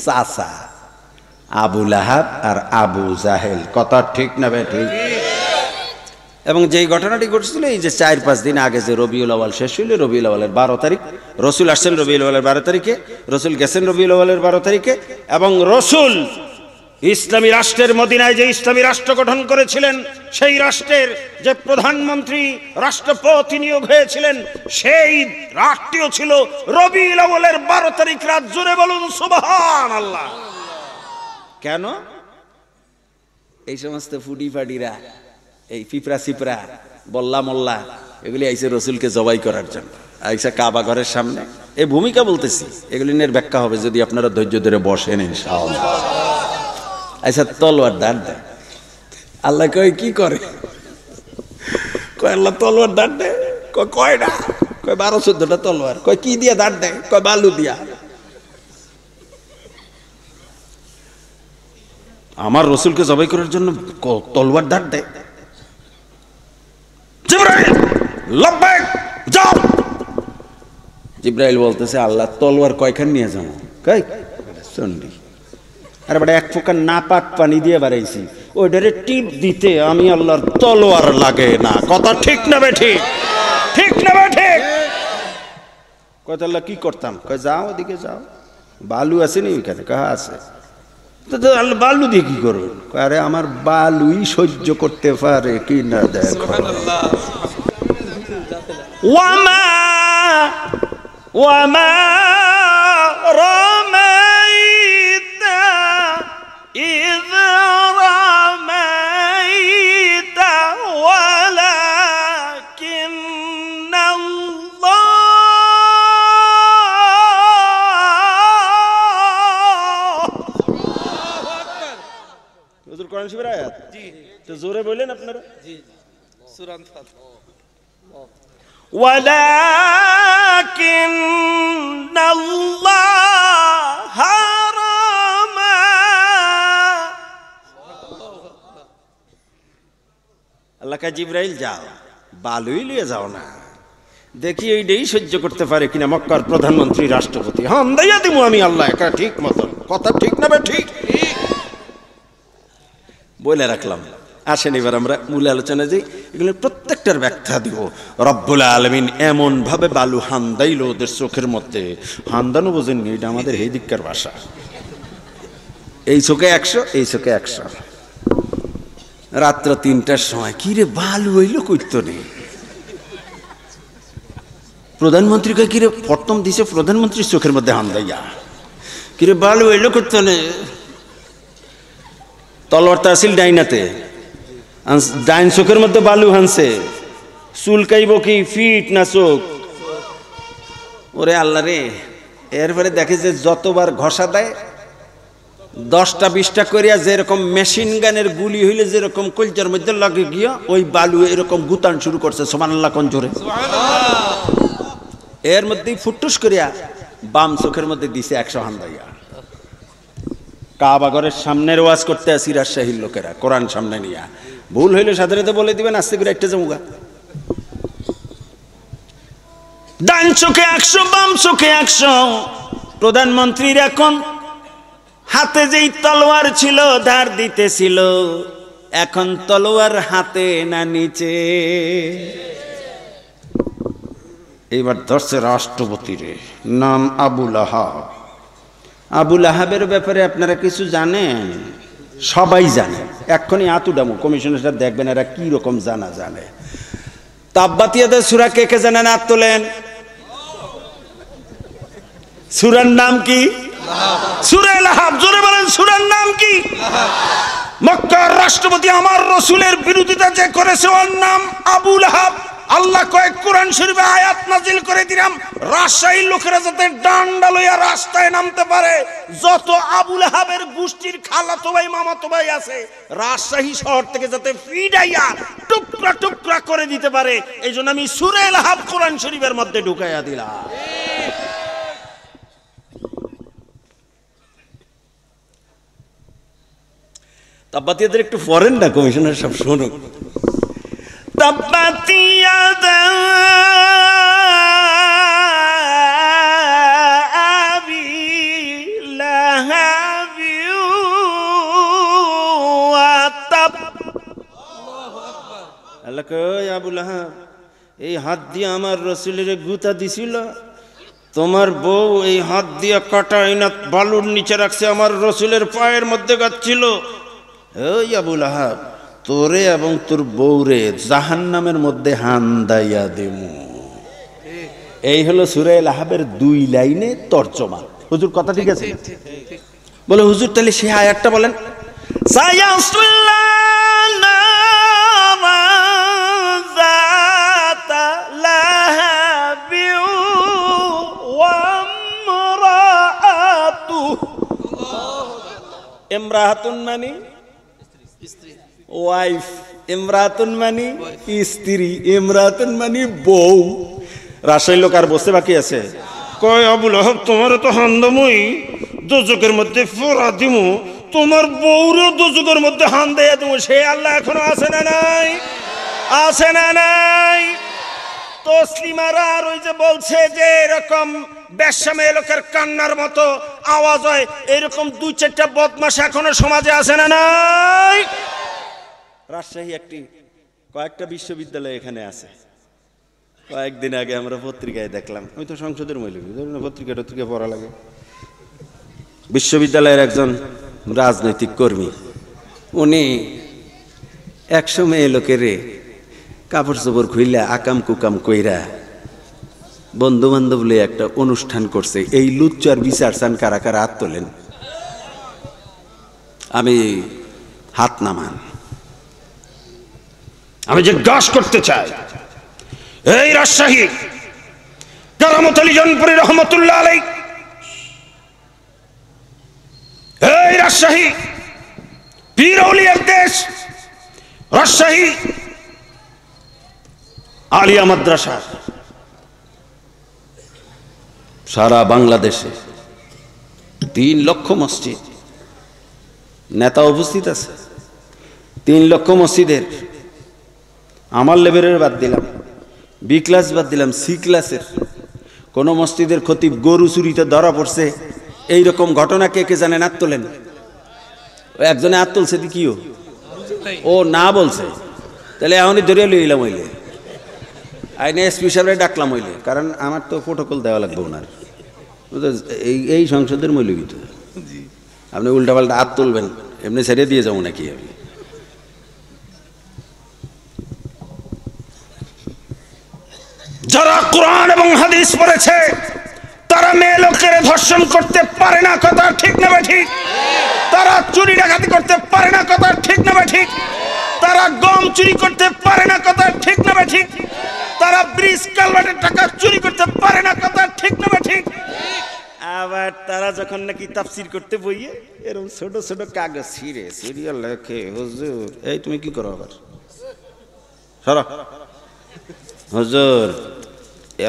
চাচা আবু লাহাব আর আবু জাহেল। কথা ঠিক না ভাই? ঠিক। এবং যেই ঘটনাটি ঘটছিল এই যে 4-5 দিন আগে যে রবিউল আউয়াল শেষ হইল, রবিউল আউয়ালের 12 তারিখ রসুল আসছেন, রবিউল আউয়ালের 12 তারিখে রসুল গেছেন, রবিউল আউয়ালের 12 তারিখে। এবং রসুল ইসলামী রাষ্ট্রের মদিনায় যে ইসলামী রাষ্ট্র গঠন করেছিলেন, সেই রাষ্ট্রের যে প্রধানমন্ত্রী রাষ্ট্রপতি নিয়োগ হয়েছিলেন, সেই রাষ্ট্রটিও ছিল রবিউল আউয়ালের 12 তারিখ রাত। জুড়ে বলুন সুবহানাল্লাহ। কেন? এই সমস্ত ফুডি ফাডিরা, এই পিঁপড়া সিপড়া বল্লা মোল্লা এগুলি আইসে রসুলকে জবাই করার জন্য, আইসা কাবা ঘরের সামনে। এই ভূমিকা বলতেছি, এগুলি নিয়ে ব্যাখ্যা হবে যদি আপনারা ধৈর্য ধরে বসেন ইনশাআল্লাহ। আইসা তলোয়ার দাঁড় দেয়। আল্লাহ কয় কি করে? কয় আল্লাহ তলোয়ার দাঁড় দেয়। কয়টা? কয় 12-14টা তলোয়ার। কয় কি দিয়া দাঁড় দেয়? কয় বালু দিয়া। আমার রসুলকে জবাই করার জন্য তলোয়ার দাঁড় দেয়। জিবরাইল লব্বাইক, যাও। জিবরাইল বলতেছে আল্লাহ তলোয়ার কয়খান নিয়ে যাবো? কই চন্ডী। আরে বেটা, এক ফোঁকা নাপাক পানি দিয়ে বাড়াইছি, ওইটারে টিপ দিতে আমি আল্লাহর তলোয়ার লাগে না। কথা ঠিক না বে ঠিক? ঠিক না বে ঠিক? কয় আল্লাহ কি করতাম? কয় যাও ওদিকে যাও, বালু আছে নি ওইখানে? কয় আছে। তো আল্লাহ বালু দিয়ে কি করবেন? আরে আমার বালুই সহ্য করতে পারে কি না দেখো। ওয়ামা ওয়ামা রামাইতা ইয রামাইতা ওয়ালাকিন্নাল্লাহ। হুজুর কোরআন শরীফের আয়াত। জি, তো জোরে বলেন আপনারা। জি, সূরা আনফাল। ওয়ালাকিন্নাল্লাহ হারামা। আল্লাহ কা জিবরাইল যাও, বালুই লিয়ে যাও না, দেখি এইটাই সহ্য করতে পারে কিনা মক্কার প্রধানমন্ত্রী রাষ্ট্রপতি। হ্যাঁ দাইয়া দিমু আমি আল্লাহ একা ঠিক মতন। কথা ঠিক না বে ঠিক? বলে রাখলাম। আসেন এবার আমরা মূল আলোচনা যাই। এগুলো প্রত্যেকটার ব্যাখ্যা দিব। রব্বুল আলামিন এমন ভাবে বালু হান্দাইল ওদের চোখের মধ্যে, হান্দানো বোঝেননি, এটা আমাদের এই দিককার ভাষা। এই চোখে 100, এই চোখে 100। রাত্র 3টার সময় কি রে বালু হইলো কইতো নেই। প্রধানমন্ত্রীকে কিরে প্রথম দিছে, প্রধানমন্ত্রীর চোখের মধ্যে হান্দাইয়া কিরে বালু হইলো কইতো নেই। তলোয়ার তো আসিল ডাইনাতে, ডাইন চোখের মধ্যে বালু হানছে। চুলকাইব কি ফিট না চোখ? ওরে আল্লাহ রে। এরপরে দেখে যে যতবার ঘষা দেয় 10টা 20টা করিয়া যেরকম মেশিন গানের গুলি হইলে যেরকম কলজার মধ্যে লাগে গিয়া ওই বালু এরকম গুতান শুরু করছে। সুবহানাল্লাহ কোন জোরে। এর মধ্যেই ফুটুস করিয়া বাম চোখের মধ্যে দিছে 100 হান্দাইয়া। কাবা ঘরের সামনের ওয়াজ করতে আসি রাজশাহীর লোকেরা, কোরআন সামনে নিয়া। ভুল হইলে সাথে সাথে বলে দিবেন, আস্তে করে একটা জমুগা। ডান চোখে 100, বাম চোখে 100। প্রধানমন্ত্রীর এখন হাতে যেই তলোয়ার ছিল ধার দিতেছিল, এখন তলোয়ার হাতে না নিচে। এইবার ধরছে রাষ্ট্রপতির নাম আবু লাহাব। আবু লাহাবের ব্যাপারে আপনারা কিছু জানেন? সবাই জানে। এক্ষুনি আতুডামু কমিশনের সাথে দেখবেন এরা কি রকম জানা জানে। তাব্বাতিয়াদের সূরা কে কে জানেন? হাত তোলেন। সূরার নাম কি? সূরা লাহাব। জোরে বলেন সূরার নাম কি? মক্কার রাষ্ট্রপতি আমার রাসূলের বিরোধিতা যে করেছে ওর নাম আবু লাহাব। আল্লাহ কয়েক কোরআন শরীফে আয়াত নাজিল করে দিলাম, রাজশাহীর লোকেরা যাতে ডান্ডা লইয়া রাস্তায় নামতে পারে। যত আবু লাহাবের গোষ্ঠীর খালাতো ভাই মামাতো ভাই আছে রাজশাহী শহর থেকে যাতে ফিডাইয়া টুকরা টুকরা করে দিতে পারে, এই জন্য আমি সূরা লাহাব কোরআন শরীফের মধ্যে ঢুকাইয়া দিলাম। তাব্বাতিয়াদের একটু পড়েন না, কমিশনার সব শুনুক। تبت يدا أبي لهب এই হাত দিয়ে আমার রসুলের গুতা দিছিল, তোমার বউ এই হাত দিয়ে কাটা আইনাত বালুর নিচে রাখছে, আমার রসুলের পায়ের মধ্যে গাচ্ছিল। ওই আবুল আহাব, তোরে এবং তোর বউরে জাহান্নামের মধ্যে হান্দাইয়া দেমু। এই হলো সূরা আল-আহজাবের 2 লাইনে তর্জমা। হুজুর কথা ঠিক আছে? বলে হুজুর তাহলে সেই আয়াতটা বলেন। ইমরাতুন মানে ওয়াইফ, ইমরাতুন মানে স্ত্রী, ইমরাতুন মানে বউ। রাজশাহীর লোক আর বসতে বাকি আছে? কয় আবুল আহাব, তোমার তো হান্দমই দোজকের মধ্যে ফোড়া দিমু, তোমার বউরও দোজকের মধ্যে হান দেয়া দিমু। সে আল্লাহ এখনো আছে না নাই? আছে না নাই? তসলিমারা আর ওই যে বলছে যে এরকম বেশ্যামে লোকের কান্নার মতো আওয়াজ হয়, এরকম 2-4টা বদমাশ এখনো সমাজে আছে না নাই? রাজশাহী কয়েকটা বিশ্ববিদ্যালয় এখানে আছে। কয়েকদিন আগে আমরা পত্রিকায় দেখলাম, আমি তো সংসদের মৌলবী, পত্রিকা পড়া লাগে। বিশ্ববিদ্যালয়ের একজন রাজনৈতিক কর্মী, উনি 100 মেয়ে লোকেরে কাপড় চোপড় খুইলা আকাম কুকাম কইরা বন্ধু বান্ধব লইয়া একটা অনুষ্ঠান করছে। এই লুচ্চার বিচার চান কারা কারা? হাত তোলেন। আমি হাত নামান। আমি জিজ্ঞাসা করতে চাই, এই রাজশাহী কারামত আলী জনপুরি রহমতুল্লাহ আলাইহি, এই রাজশাহী পীর আউলিয়ার দেশ, রাজশাহী আলিয়া মাদ্রাসা, সারা বাংলাদেশে 3 লক্ষ মসজিদ, নেতা উপস্থিত আছে। 3 লক্ষ মসজিদের আমার লেভেলের বাদ দিলাম, বি ক্লাস বাদ দিলাম, সি ক্লাসের কোন মসজিদের খতিব গরু চুরিতে ধরা পড়ছে, এইরকম ঘটনা কে কে জানেন? হাত তোলেন। একজনে হাত তুলছে, কিও ও না বলছে, তাহলে এখনই ধরিয়া লইলাম হইলে, আইনে এসপি সাহেবরে ডাকলাম হইলে, কারণ আমার তো প্রোটোকল দেওয়া লাগবে ওনার। এই সংসদের মৌলবী তো, আপনি উল্টাপাল্টা হাত তুলবেন, এমনি ছেড়ে দিয়ে যাবো নাকি আমি? যারা কোরআন এবং হাদিস পড়েছে তারা মেয়ে লোকের ধর্ষণ করতে পারে না, কথা ঠিক না ঠিক? তারা চুরি ডাকাতি করতে পারে না, কথা ঠিক না ঠিক? তারা গম চুরি করতে পারে না, কথা ঠিক না ঠিক? তারা ব্রিজ কালভার্টের টাকা চুরি করতে পারে না, কথা ঠিক না ঠিক? আবার তারা যখন নাকি তাফসির করতে বইয়ে এরকম ছোট ছোট কাগজ ছিঁড়ে সিরিয়াল লেখে, হুজুর এই তুমি কি করো আবার? সরো হুজুর,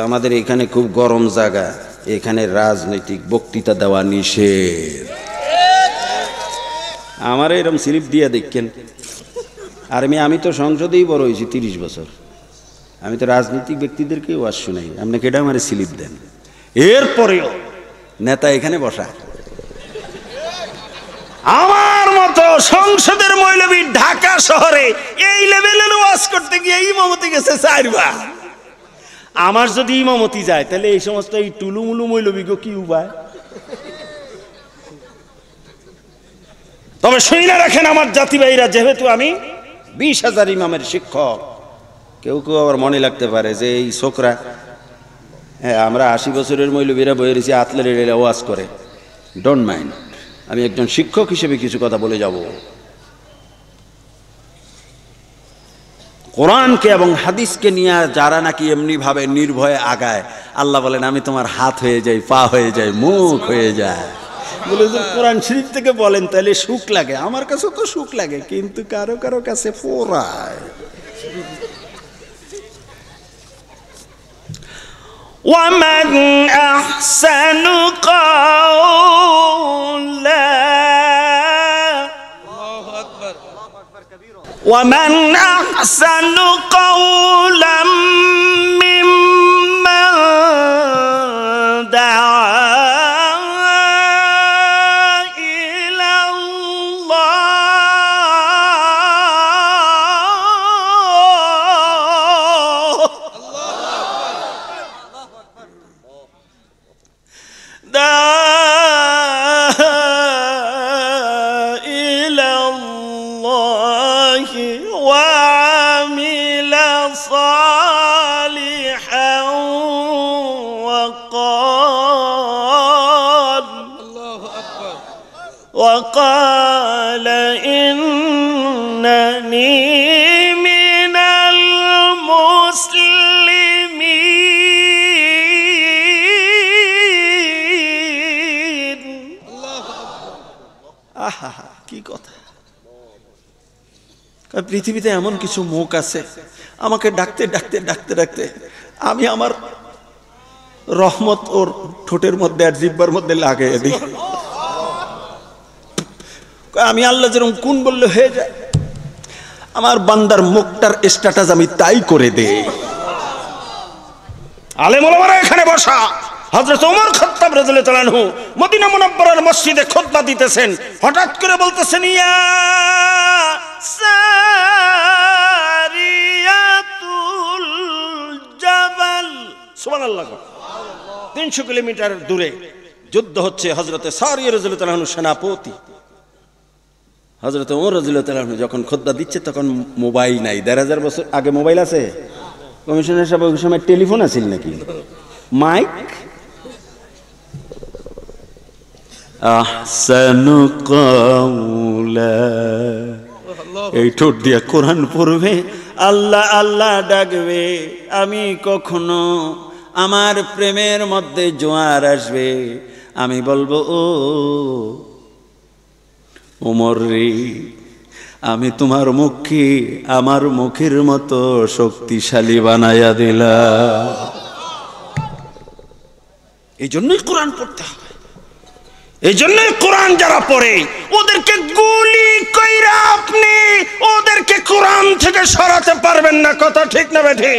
আমাদের এখানে খুব গরম জায়গা, এখানে রাজনৈতিক বক্তৃতা দেওয়া নিষেধ। আমার এরকম স্লিপ দিয়ে দেখেন। আর আমি তো সংসদেই বড় হয়েছি 30 বছর, আমি তো রাজনৈতিক ব্যক্তিদেরকে ওয়াজ শুনাই, আপনাকে এটা আমার স্লিপ দেন। এরপরেও নেতা এখানে বসা, আমার মতো সংসদের মৌলবী ঢাকা শহরে এই লেভেলের ওয়াজ করতে গিয়ে ইমামতি গেছে 4 বার। আমার যদি ইমামতি যায় তাহলে এই সমস্ত এই টুলুমুলু মৌলবীকে কি উপায়? তবে শুনে রাখেন আমার জাতি ভাইরা, যেহেতু আমি 20,000 ইমামের শিক্ষক, কেউ কেউ আবার মনে লাগতে পারে যে এই ছোকরা, হ্যাঁ আমরা 80 বছরের মৌলবীরা বয়ে রয়েছি আতলের ওয়াজ করে। ডোন্ট মাইন্ড, আমি একজন শিক্ষক হিসেবে কিছু কথা বলে যাব। কোরআনকে এবং হাদিসকে নিয়ে যারা নাকি এমনি ভাবে নির্ভয়ে আগায়, আল্লাহ বলেন আমি তোমার হাত হয়ে যাই, পা হয়ে যাই, মুখ হয়ে যায়। বলে যে কোরআন শরীফ থেকে বলেন তাহলে সুখ লাগে, আমার কাছে তো সুখ লাগে, কিন্তু কারো কারো কাছে পোড়ায়। وَمَنْ أَحْسَنُ قَوْلًا وَمَنْ أَحْسَنُ قَوْلًا مِّمَّنْ دَعَا إِلَى اللَّهِ إلى الله وعمل صالحا وقال إنني من المسلمين আহা কি কথা! পৃথিবীতে এমন কিছু মুখ আছে আমাকে ডাকতে ডাকতে ডাকতে ডাকতে আমি আমার রহমত ওর ঠোঁটের মধ্যে আর জিহ্বার মধ্যে লাগিয়ে দিই। আমি আল্লাহ যেরকম কোন বললে হয়ে যায়, আমার বান্দার মুখটার স্ট্যাটাস আমি তাই করে দেই। আলেম ওলামারা এখানে বসা, হযরত ওমর খাত্তাব রাদিয়াল্লাহু আনহু মদিনা মুনাওয়ারার মসজিদে খুতবা দিতেছেন, হঠাৎ করে বলতেছেন ইয়া সারিয়াতুল জাবাল, সুবহানাল্লাহ। 300 কিলোমিটার দূরে যুদ্ধ হচ্ছে, হযরতে সারিয়া রাদিয়াল্লাহু আনহু সেনাপতি। হযরত ওমর রাদিয়াল্লাহু আনহু যখন খুতবা দিচ্ছে তখন মোবাইল নাই। ১,৫০০ বছর আগে মোবাইল আছে? কমিশনার সাহেব ওই সময় টেলিফোন আছিল নাকি? মাইক আহসানু কাওলা, এই ঠোঁট দিয়া কোরআন পড়বে, আল্লাহ আল্লাহ ডাকবে। আমি কখনো আমার প্রেমের মধ্যে জোয়ার আসবে, আমি বলবো ও ওমর রে, আমি তোমার মুখকে আমার মুখের মতো শক্তিশালী বানাইয়া দিলাম। এই জন্যই কোরআন পড়তে হবে, এই জন্যই কোরআন যারা পড়ে ওদেরকে গুলি কইরা আপনি ওদেরকে কোরআন থেকে সরাতে পারবেন না। কথা ঠিক না বেঠি?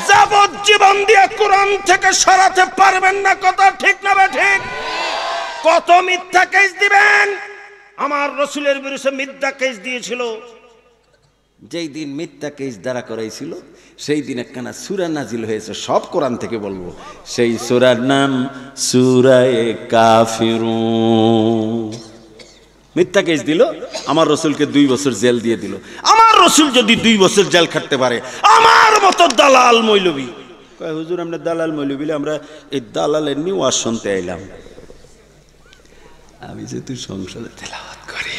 যাবজ্জীবন দিয়ে কোরআন থেকে সরাতে পারবেন না। কথা ঠিক না বেঠি? কত মিথ্যা কেস দিবেন? আমার রসুলের বিরুদ্ধে মিথ্যা কেস দিয়েছিল, যেই দিন মিথ্যা কেস দ্বারা করাইছিল সেই দিন একখানা সূরা নাজিল হয়েছে, সব কোরআন থেকে বলবো। সেই সূরার নাম সূরায়ে কাফিরুন। মিথ্যা কেস দিল, আমার রসুলকে 2 বছর জেল দিয়ে দিল। আমার রসুল যদি 2 বছর জেল খাটতে পারে, আমার মতো দালাল মৌলবী কয় হুজুর আমরা দালাল মৌলবী, আমরা এই দালালের নিয়ে ওয়াজ শুনতে আইলাম। আমি যেহেতু সংসদে তেলাওয়াত করি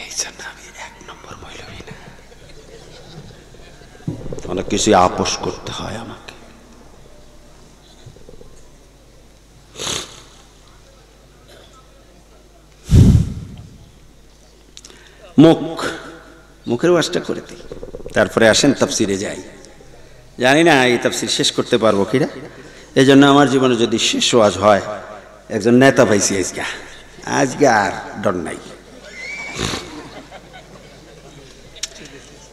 এই জন্য আমি 1 নম্বর মৌলবী না। অনেক কিছু আপোষ করতে হয় আমাকে। মুখের ওয়াজটা করে দিই, তারপরে আসেন তাফসিরে যাই। জানি না এই তাফসির শেষ করতে পারবো কিনা, এই জন্য আমার জীবনে যদি শেষ ওয়াজ হয়, একজন নেতা পাইছি আজকে আর ডর নাই।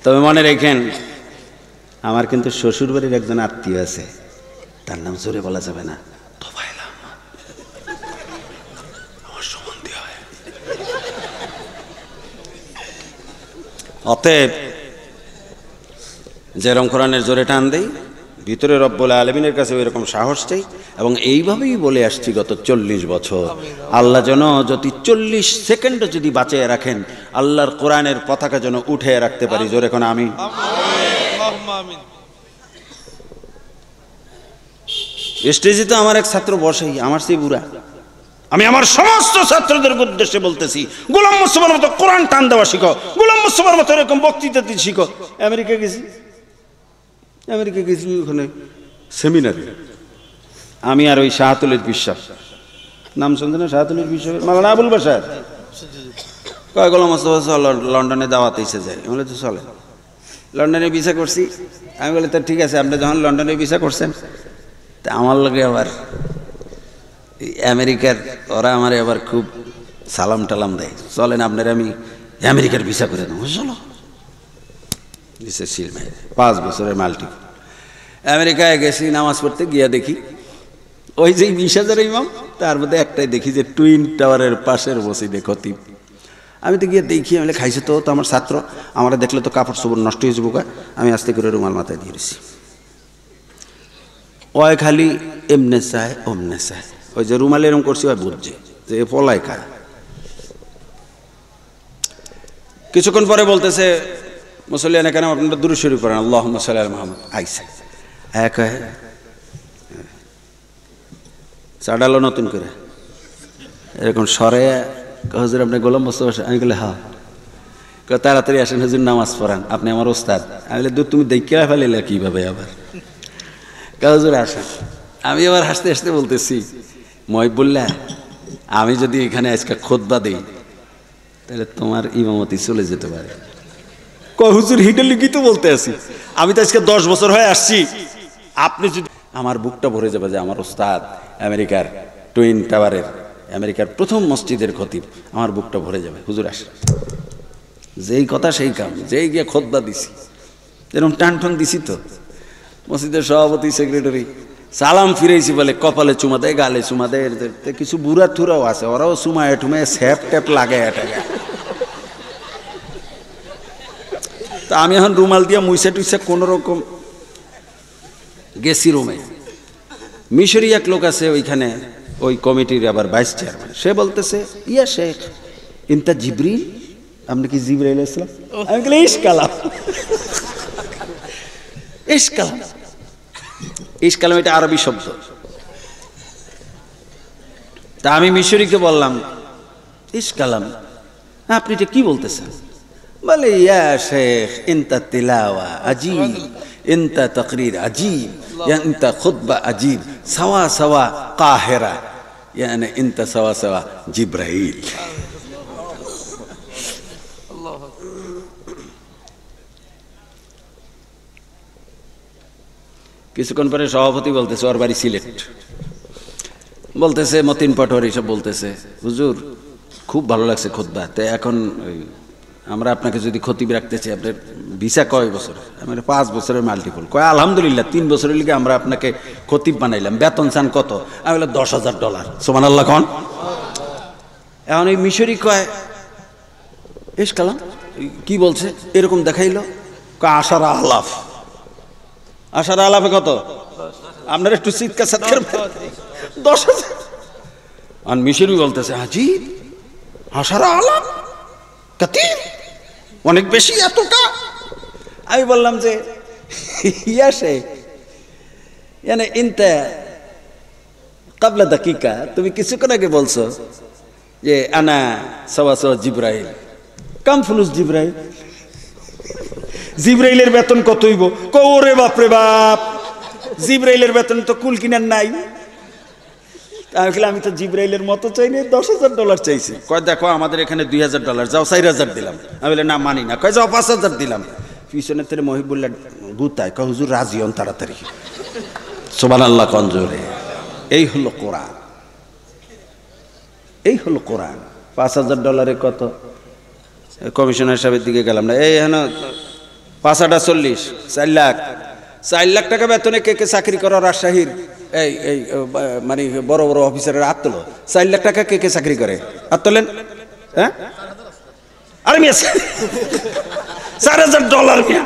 তবে মনে রেখেন, আমার কিন্তু শ্বশুর বাড়ির একজন আত্মীয় আছে, তার নাম জোরে বলা যাবে না, আমার সম্বন্ধে হয়। অতএব যেরকম কোরআনের জোরে টান দেই, ভিতরে রব্বুল আলামিনের কাছে ওইরকম সাহস চাই। এবং এইভাবেই বলে আসছি গত 40 বছর। আল্লাহ যেন যদি 40 সেকেন্ডও যদি বাঁচিয়ে রাখেন, আল্লাহর কোরআনের পতাকা যেন উঠে রাখতে পারি। জোরে কোন আমিন। স্টেজে তো আমার এক ছাত্র বসেই, আমার সেই বুড়া। আমি আমার সমস্ত ছাত্রদের উদ্দেশ্যে বলতেছি, গোলাম মুস্তফার মতো কোরআন টান দেওয়া শিখো, গোলাম মুস্তফার মতো এরকম বক্তৃতা দিতে শিখো। আমেরিকা গেছি, ওখানে সেমিনারে আমি আর ওই শাহাতুলের বিশ্বাস, নাম শুনছেন না? শাহাতুলের বিশ্বাস মাওলানা আবুল বাশার কয় গোলাম মুস্তফা লন্ডনে দাওয়াতে এসে যায়। বলে তো চলে, লন্ডনে ভিসা করছি। আমি বলি তো ঠিক আছে, আপনি যখন লন্ডনে ভিসা করছেন, তা আমার লগে আবার আমেরিকার ওরা আমার আবার খুব সালাম টালাম দেয়, চলেন আপনার আমি আমেরিকার ভিসা করে দেবো। চলো, 5 বছরের মাল্টি। আমেরিকায় গেছি, নামাজ পড়তে গিয়া দেখি ওই যে 20,000 ইমাম, তার মধ্যে একটাই দেখি যে টুইন টাওয়ারের পাশের বসে দেখো তিপ। আমি তো গিয়ে দেখি, আমি খাইছে তো আমার ছাত্র, আমরা দেখলে তো কাপড় চোপড় নষ্ট হয়ে যাবো। আমি আস্তে করে রুমাল মাথায় দিয়ে দিয়েছি। ওই খালি এমনে চায় অমনে চায়, ওই যে রুমাল এরম করছি ওই বুঝছে যে এ পলায় খায়। কিছুক্ষণ পরে বলতেছে মুসল্লিয়ান কেন আপনারা দুরূদ শরীফ পড়েন, আল্লাহুম্মা সাল্লি আলা মুহাম্মদ। আইসা এক চাডালো নতুন করে এরকম সরে, হুজুর আপনি গোলাম মোস্তফা? আমি বলে হ্যাঁ। তাড়াতাড়ি আসেন হুজুর, নামাজ পড়ান, আপনি আমার ওস্তাদ। আমি বলে দূর তুমি দেখিয়া ফেলিলে কীভাবে আবার? হুজুর আসেন। আমি আবার হাসতে হাসতে বলতেছি, মহিবুল্লাহ আমি যদি এখানে আজকে খুতবা দিই তাহলে তোমার ইমামতি চলে যেতে পারে। হুজুর হিটে লিখিত বলতে আছি, আমি তো আজকে 10 বছর হয়ে আসছি, আপনি যদি, আমার বুকটা ভরে যাবে যে আমার ওস্তাদ আমেরিকার টুইন টাওয়ারের, আমেরিকার প্রথম মসজিদের খতিব, আমার বুকটা ভরে যাবে। হুজুর আসে, যেই কথা সেই কাম, যেই গিয়ে খুতবা দিছি এরকম টান টান দিছি তো। মসজিদের সভাপতি সেক্রেটারি সালাম ফিরেছি বলে কপালে চুমা দেয়, গালে চুমা দেয়, কিছু বুড়া থুরাও আছে, ওরাও চুমায় টুমায় স্যাপ ট্যাপ লাগে এটাকে। তা আমি এখন রুমাল দিয়ে মুইসা টুইসা কোন রকম গেছি রুমে। মিশরি এক লোক আছে ওইখানে, ওই কমিটির আবার ভাইস চেয়ারম্যান, সে বলতেছে ইয়া শেখ ইনতা জিবরিল, আপনি কি জিবরাইল ইসলাম? আমি বলি ইশকালাম, ইশকালাম। ইশকালাম এটা আরবি শব্দ। তা আমি মিশরিকে বললাম ইশকালাম, আপনি এটা কি বলতেছেন? বলে ইয়া শেখ ইনতা তিলাওয়া আজীব, ইনতা তাকরীর আজীব, ইনতা খুতবা আজীব, সাওয়া সাওয়া কাহিরা, ইয়ানি ইনতা সাওয়া সাওয়া জিবরাইল। কিছুক্ষণ পরে সভাপতি বলতেছে, ওর বাড়ি সিলেট, বলতেছে মতিন পাটোয়ারি সব বলতেছে, হুজুর খুব ভালো লাগছে খুতবা, তো এখন আমরা আপনাকে যদি খতিব রাখতে চাই, আপনার ভিসা কয় বছর? আমার 5 বছরের মাল্টিপল। কয় আলহামদুলিল্লাহ 3 বছরের লিগে আমরা আপনাকে খতিব বানাইলাম, বেতন চান কত? আমি বললাম $10,000। সুবহানাল্লাহ কোন? এখন এই মিশরি কয় ইশকালাম, কি বলছে? এরকম দেখাইলো, কয় 10,000। 10,000 কত? আপনার একটু চিৎকার সাৎকার 10,000। আর মিশরি বলতেছে হাজিব 10,000 কাতির, অনেক বেশি এতটা। আমি বললাম যে ইয়া শেখ ইয়ানি ইনতা ক্বাবলা দাকিকা, তুমি কিছুক্ষণ আগে বলছো যে আনা সাওয়া সাওয়া জিবরাইল, কাম ফুলুস জিবরাইল, জিবরাইলের বেতন কত হইব? ওরে বাপরে বাপ, জিবরাইলের বেতন তো কুল কিনার নাই। আমি তো জিবরাইলের মতো চাই না, $10,000 চাইছি। কয় দেখো আমাদের এখানে $2,000, যাও 4,000 দিলাম। আমি বলে না মানি না। কয় যাও 5,000 দিলাম। পিছনের থেকে মহিবুল্লাহ গুতায়, কয় হুজুর রাজি হন তাড়াতাড়ি। সুবহানাল্লাহ কোন জোরে। এই হলো কোরআন, এই হলো কোরআন। $5,000 কত? কমিশনার সাহেবের দিকে গেলাম না, এই হেন 5 40, 4 লাখ, 4 লাখ টাকা বেতনে কে কে চাকরি করো রাজশাহীর? এই এই মানে বড় বড় অফিসারের হাত তোলো। 4 লাখ টাকা কে কে চাকরি করে? হাত তোলেন। হ্যাঁ আরে মিয়া $4,000 মিয়া।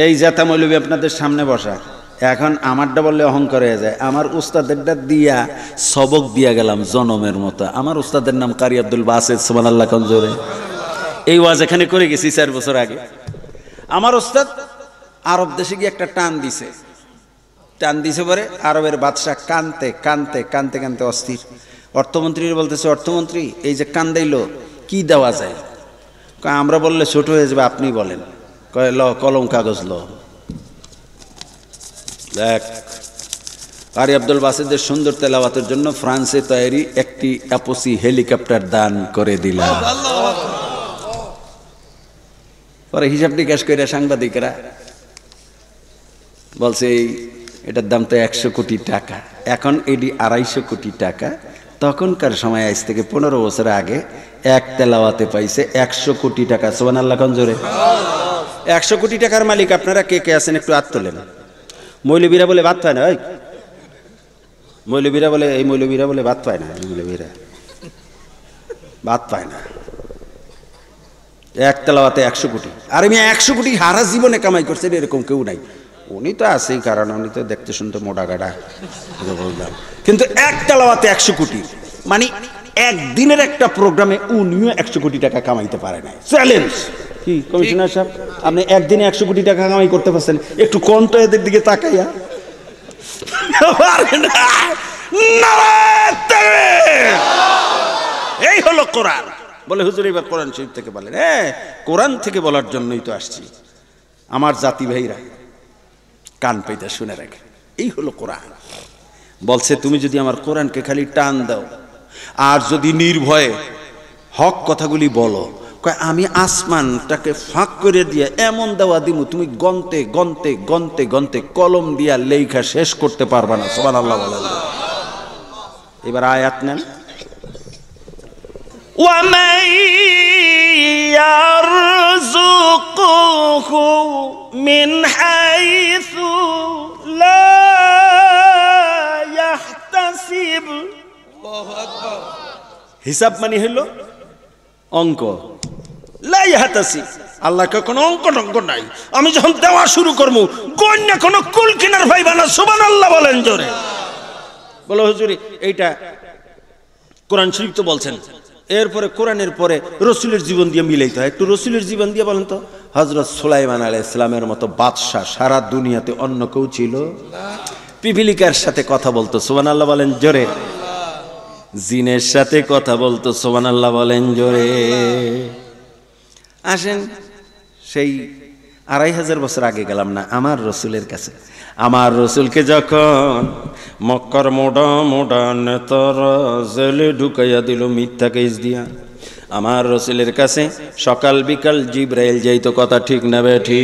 এই জাতা মৌলবী আপনাদের সামনে বসা, এখন আমারটা বললে অহংকার হয়ে যায়। আমার উস্তাদেরটা দিয়া সবক দিয়া গেলাম জনমের মতো। আমার উস্তাদের নাম কারি আব্দুল বাসেদ, সুবহানাল্লাহ কোন জোরে। এই ওয়াজ এখানে করে গেছি 4 বছর আগে। আমার উস্তাদ আরব দেশে গিয়ে একটা টান দিছে পরে আরবের বাদশাহ কানতে কানতে কানতে কানতে অস্থির। অর্থমন্ত্রী বলতেছে, অর্থমন্ত্রী এই যে কান্দাইলো কি দেওয়া যায়? কয় আমরা বললে ছোট হয়ে যাবে, আপনি বলেন। কয় ল কলম কাগজ ল। দেখ কারি আব্দুল বাসেদের সুন্দর তেলাওয়াতের জন্য ফ্রান্সে তৈরি একটি অ্যাপোসি হেলিকপ্টার দান করে দিলাম। পরে হিসাব নিকাশ করে সাংবাদিকরা বলছে এটার দাম তো 100 কোটি টাকা। এখন এটি 250 কোটি টাকা। তখনকার সময় আজ থেকে 15 বছর আগে এক তেলাওয়াতে পাইছে 100 কোটি টাকা। সুবহানাল্লাহ কোন জোরে। 100 কোটি টাকার মালিক আপনারা কে কে আছেন একটু হাত তোলেন। মৌলবীরা বলে ভাত পায় না, ওই মৌলবীরা বলে, এই মৌলবীরা বলে ভাত পায় না, মৌলবীরা ভাত পায় না। এক তেলাওয়াতে 100 কোটি। আর আমি 100 কোটি হারা জীবনে কামাই করছেন এরকম কেউ নাই। উনি তো আছেই, কারণ উনি তো দেখতে শুনতে মোটা গাড়া, বললাম। কিন্তু এক তেলাওয়াতে 100 কোটি, মানে একদিনের একটা প্রোগ্রামে উনিও 100 কোটি টাকা কামাইতে পারে নাই। চ্যালেঞ্জ কি কমিশনার সাহেব, আপনি একদিনে 100 কোটি টাকা কামাই করতে পারছেন? একটু কোন তো এদের দিকে তাকাইয়া। এই হলো কোরআন। বলে হুজুর এবার কোরআন শরীফ থেকে বলেন। হ্যাঁ, কোরআন থেকে বলার জন্যই তো আসছি। আমার জাতি ভাইরা কান পেতে শুনে রাখে, এই হলো কোরআন। বলছে তুমি যদি আমার কোরআনকে খালি টান দাও আর যদি নির্ভয়ে হক কথাগুলি বলো, কয় আমি আসমানটাকে ফাঁক করে দিয়ে এমন দেওয়া দিমু তুমি গন্তে গন্তে গন্তে গন্তে কলম দিয়া লেখা শেষ করতে পারবা না। সুবহানাল্লাহ বলেন। এবার আয়াত নেন। وَمَن يَرْزُقْهُ مِنْ حَيْثُ لَا يَحْتَسِبُ। হিসাব মানে হলো অঙ্ক। লা ইয়াহতাসিব, আল্লাহ কোনো অঙ্ক টঙ্ক নাই। আমি যখন দেওয়া শুরু করবো কন্যা কোনো কুল কিনার ভাইবা না। সুবহানাল্লাহ বলেন জোরে। বলো হুজুরি এইটা কোরআন শরীফ তো বলছেন। এরপরে কোরআনের পরে রসুলের জীবন দিয়ে মিলাইতে হয়। একটু রসুলের জীবন দিয়ে বলেন তো। হযরত সুলাইমান আলাইহিস সালামের মতো বাদশা সারা দুনিয়াতে অন্য কেউ ছিল? পিপিলিকার সাথে কথা বলতো। সুবহানাল্লাহ বলেন জোরে। জিনের সাথে কথা বলতো। সুবহানাল্লাহ বলেন জোরে। আসেন সেই 2500 বছর আগে গেলাম না, আমার রসুলের কাছে। আমার রসুলকে যখন মক্কার মোডা মোডা নেতার জেলে ঢুকাইয়া দিল মিথ্যা কেস দিয়া, আমার রসুলের কাছে সকাল বিকাল জিবরাইল যাইতো। কথা ঠিক না বেঠি?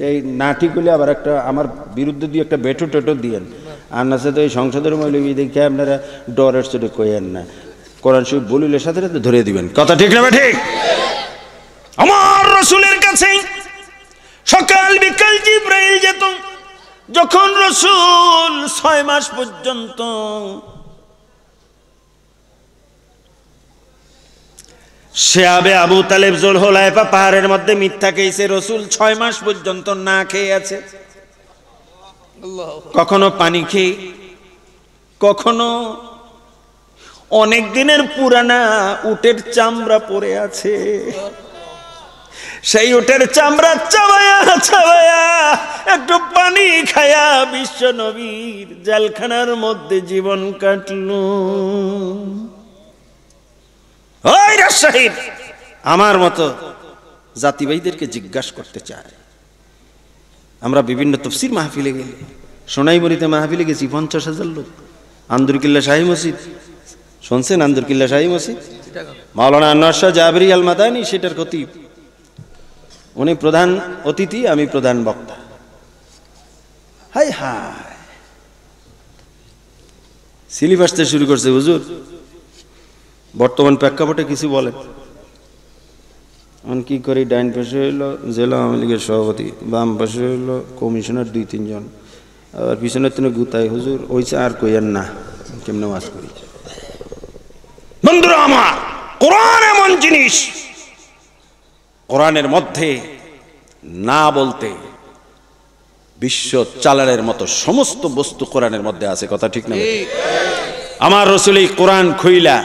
এই না ঠিক হলে আবার একটা আমার বিরুদ্ধে দিয়ে একটা বেটো টেটো দিয়েন। আর না সাথে ওই সংসদের মৌলবি দেখে আপনারা ডরের চোটে কইয়েন না। কোরআন শরীফ বলিলে সাথে সাথে ধরে দিবেন। কথা ঠিক না ঠিক? আমার রসুলের কাছে সকাল বিকাল জিবরাইল যেত। যখন রসুল 6 মাস পর্যন্ত শেয়াবে আবু তালেব জুলহুলাইফা পাহাড়ের মধ্যে মিথ্যা খেয়েছে, রসুল 6 মাস পর্যন্ত না খেয়ে আছে। কখনো পানি খেয়ে, কখনো অনেক দিনের পুরানা উটের চামড়া পড়ে আছে, সেই উটের চামড়া চাবায়া চাবায়া একটু পানি খায়া বিশ্ব নবীর জেলখানার মধ্যে জীবন কাটলো। ওই রাজশাহীর আমার মতো জাতিবাহীদেরকে জিজ্ঞাসা করতে চায়। আমরা বিভিন্ন তফসির মাহফিলে গেলে, সোনাইমুড়িতে মাহফিলে গেছি 50,000 লোক। আন্দরকিল্লা শাহী মসজিদ শুনছেন? আন্দরকিল্লা শাহী মসজিদ মাওলানা আনোয়ার শাহ জাবরি আল মাদানী সেটার খতিব, উনি প্রধান অতিথি, আমি প্রধান বক্তা। হাই হাই সিলিপ আসতে শুরু করছে। হুজুর বর্তমান প্রেক্ষাপটে কিছু বলেন। কি করি? ডাইন পাশে হইলো জেলা আওয়ামী লীগের সভাপতি, বাম পাশে হইলো কমিশনার 2-3 জন, আবার পিছনের তিনি গুতাই। হুজুর ওইছে আর কইয়েন না, কেমনে ওয়াজ করি। বন্ধুরা আমার, কোরআন এমন জিনিস, কোরআনের মধ্যে না বলতে বিশ্ব চালানের মতো সমস্ত বস্তু কোরআনের মধ্যে আছে। কথা ঠিক না? আমার রসুল এই কোরআন খুইলা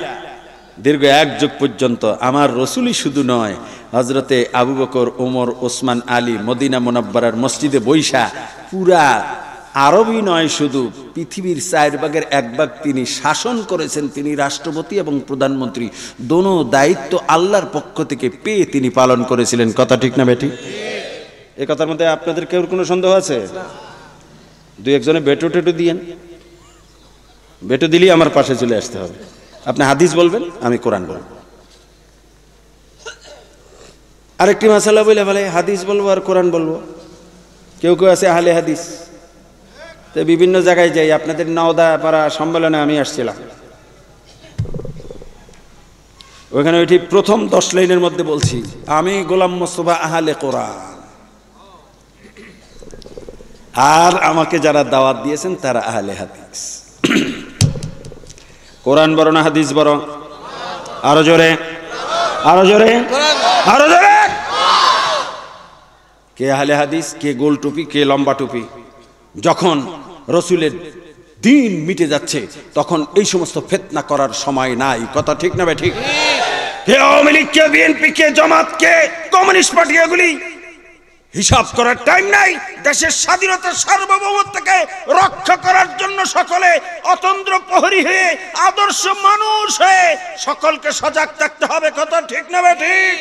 দীর্ঘ 1 যুগ পর্যন্ত, আমার রসুলই শুধু নয়, হজরতে আবু বকর, ওমর, ওসমান, আলী মদিনা মুনাব্বারার মসজিদে বৈশা পুরা আরবই নয়, শুধু পৃথিবীর 4 ভাগের 1 ভাগ তিনি শাসন করেছেন। তিনি রাষ্ট্রপতি এবং প্রধানমন্ত্রী দোনো দায়িত্ব আল্লাহর পক্ষ থেকে পেয়ে তিনি পালন করেছিলেন। কথা ঠিক না বেটি? এই কথার মধ্যে আপনাদের কেউ কোনো সন্দেহ আছে? 2-1 জনে বেটো টেটো দিয়েন। বেটো দিলেই আমার পাশে চলে আসতে হবে। আপনি হাদিস বলবেন, আমি কোরআন বলবো। আরেকটি মাসালা বলে বলে হাদিস বলবো আর কোরআন বলবো। কেউ কেউ আছে আহলে হাদিস, তো বিভিন্ন জায়গায় যাই। আপনাদের নওদা পাড়া সম্মেলনে আমি আসছিলাম, ওইখানে ওইটি প্রথম 10 লাইনের মধ্যে বলছি, আমি গোলাম মোস্তফা আহলে কোরআন, আর আমাকে যারা দাওয়াত দিয়েছেন তারা আহলে হাদিস। কোরআন বড় না হাদিস বড়? আরো জোরে, আরো জোরে। আরো ধরে। কে আহলে হাদিস, কে গোল টুপি, কে লম্বা টুপি। যখন রসুলের দিন মিটে যাচ্ছে তখন এই সমস্ত ফিতনা করার সময় নাই। কথা ঠিক না ঠিক? কে আওয়ামী লীগ, কে বিএনপি, কে জামাত, কে কমিউনিস্ট পার্টি, এগুলি হিসাব করার টাইম নাই। দেশের স্বাধীনতা সার্বভৌমত্বকে রক্ষা করার জন্য সকলে অতন্দ্র প্রহরী হয়ে আদর্শ মানুষ হয়ে সকলকে সজাগ থাকতে হবে। কথা ঠিক না ঠিক?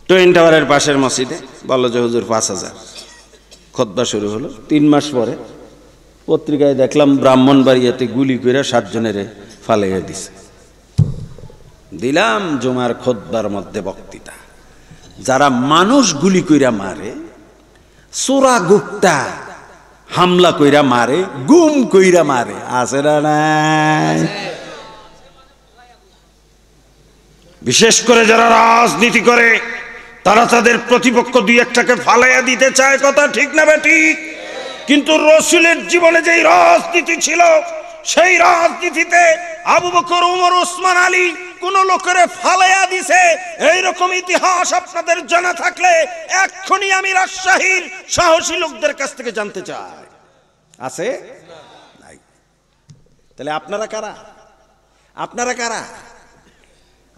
টুইন টাওয়ারের পাশের মসজিদে বলল যে হুজুর 5000। খুতবা শুরু হলো। 3 মাস পরে পত্রিকায় দেখলাম ব্রাহ্মণবাড়িয়াতে গুলি করে 7 জনের ফালাইয়া দিছে। দিলাম জুমার খুতবার মধ্যে বক্তৃতা, যারা মানুষ গুলি কইরা মারে, চোরা গুপ্তা হামলা কইরা মারে, গুম কইরা মারে, আছে না নাই? বিশেষ করে যারা রাজনীতি করে তারা তাদের প্রতিপক্ষ 2-1টাকে ফালাইয়া দিতে চায়। কথা ঠিক না ঠিক? কিন্তু রসুলের জীবনে যেই রাজনীতি ছিল সেই রাজনীতিতে আবু বকর, ওমর, ওসমান, আলী কোন লোকের ফালাইয়া দিছে এইরকম ইতিহাস আপনাদের জানা থাকলে এক্ষুনি আমি রাজশাহীর সাহসী লোকদের কাছ থেকে জানতে চাই। আছে নাই? তাহলে আপনারা কারা? আপনারা কারা?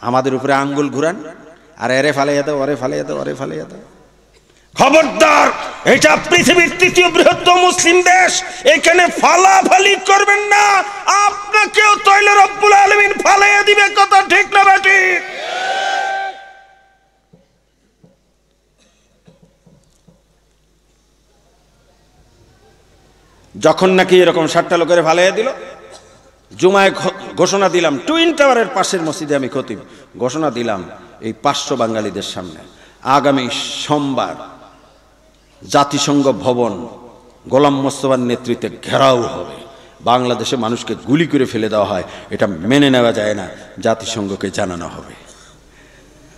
আমাদের উপরে আঙ্গুল ঘুরান আর এরে ফালাইয়া দাও, ওরে ফালাইয়া দাও, ওরে ফালাইয়া দাও। খবরদার, এটা পৃথিবীর 3য় বৃহত্তম মুসলিম দেশ, এখানে ফালাফালি করবেন না, আপনাকেও তৈলে রব্বুল আলামিন ফালাইয়া দিবে। কথা ঠিক না ঠিক? যখন নাকি এরকম 7টা লোকের ফালাইয়া দিল, জুমায় ঘোষণা দিলাম, টুইন টাওয়ারের পাশের মসজিদে আমি খতিব, ঘোষণা দিলাম এই 500 বাঙালিদের সামনে আগামী সোমবার জাতিসংঘ ভবন গোলাম মোস্তফার নেতৃত্বে ঘেরাও হবে। বাংলাদেশে মানুষকে গুলি করে ফেলে দেওয়া হয়, এটা মেনে নেওয়া যায় না, জাতিসংঘকে জানানো হবে।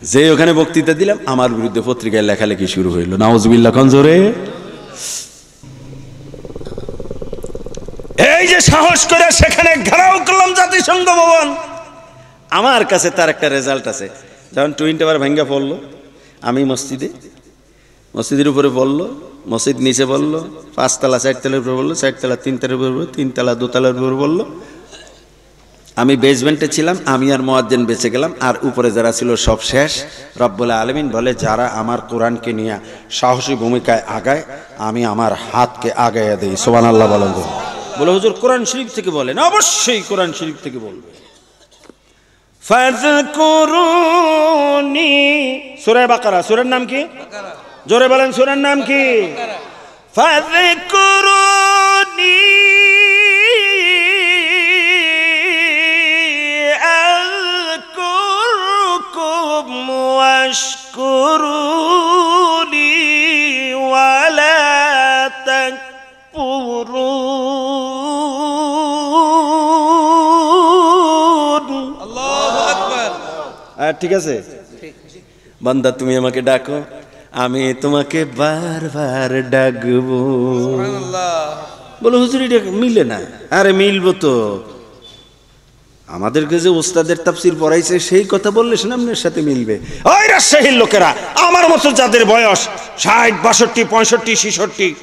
যে ওখানে বক্তৃতা দিলাম আমার বিরুদ্ধে পত্রিকায় লেখালেখি শুরু হইল। নাউজুবিল্লাহ কনজোরে। এই যে সাহস করে সেখানে ঘেরাও করলাম জাতিসংঘ ভবন, আমার কাছে তার একটা রেজাল্ট আছে। যখন টুইন টাওয়ার ভেঙ্গা পড়লো, আমি মসজিদের উপরে পড়লো, মসজিদ নিচে পড়লো, 5 তলা 4 তলার উপরে বললো, 4 তলা 3 তলার উপরে, 3 তলা 2 তলার উপরে বললো। আমি বেসমেন্টে ছিলাম, আমি আর মুয়াজ্জিন বেঁচে গেলাম, আর উপরে যারা ছিল সব শেষ। রব্বুল আলামিন বলে, যারা আমার কোরআনকে নিয়ে সাহসী ভূমিকায় আগায় আমি আমার হাতকে আগাইয়া দেই। সুবহানাল্লাহ বলেন। বলে হুজুর কোরআন শরীফ থেকে বলেন। অবশ্যই কোরআন শরীফ থেকে বলবে। ফাযকুরুনি, সূরা বাকারা। সূরার নাম কি? জোরে বলেন, সূরার নাম কি? ফাযকুরুনি আযকুরকুম ওয়াশকুরুনি ওয়ালা তাকফুরুন। আল্লাহু আকবার। ঠিক আছে বান্দা, তুমি আমাকে ডাকো, আমি তোমাকে বারবার ডাকবো। বলো হুজুর এটা মিলে না। আরে মিলবো তো, আমাদেরকে যে ওস্তাদের তাফসীর পড়াইছে সেই কথা বললে সামনের সাথে মিলবে। ওই রাজশাহীর লোকেরা আমার মতো যাদের বয়স 60, 62, 65, 66,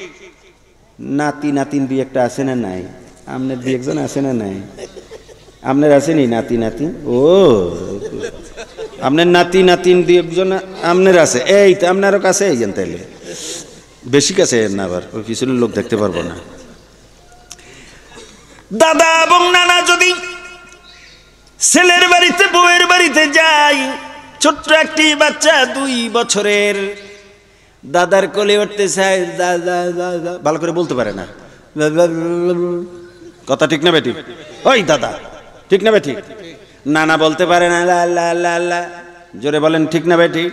নাতি নাতিন 2-1টা আছে না নাই? আপনার 2-1জন আছে না নাই? আপনার আসেনি নাতি নাতিন? ও আপনার নাতি নাতিন 2-1জন আপনার আছে। এই তো আপনারও কাছে এই যান, তাইলে বেশি কাছে না, আবার ওই পিছনের লোক দেখতে পারবো না। দাদা এবং নানা যদি ছেলের বাড়িতে বউয়ের বাড়িতে যাই, ছোট্ট একটি বাচ্চা 2 বছরের দাদার কোলে উঠতে চায়, দাদা দাদা ভালো করে বলতে পারে না। কথা ঠিক না বেটি? ওই দাদা ঠিক না বেটি? নানা বলতে পারে না, লা লা লা লা। জোরে বলেন ঠিক না বেটি?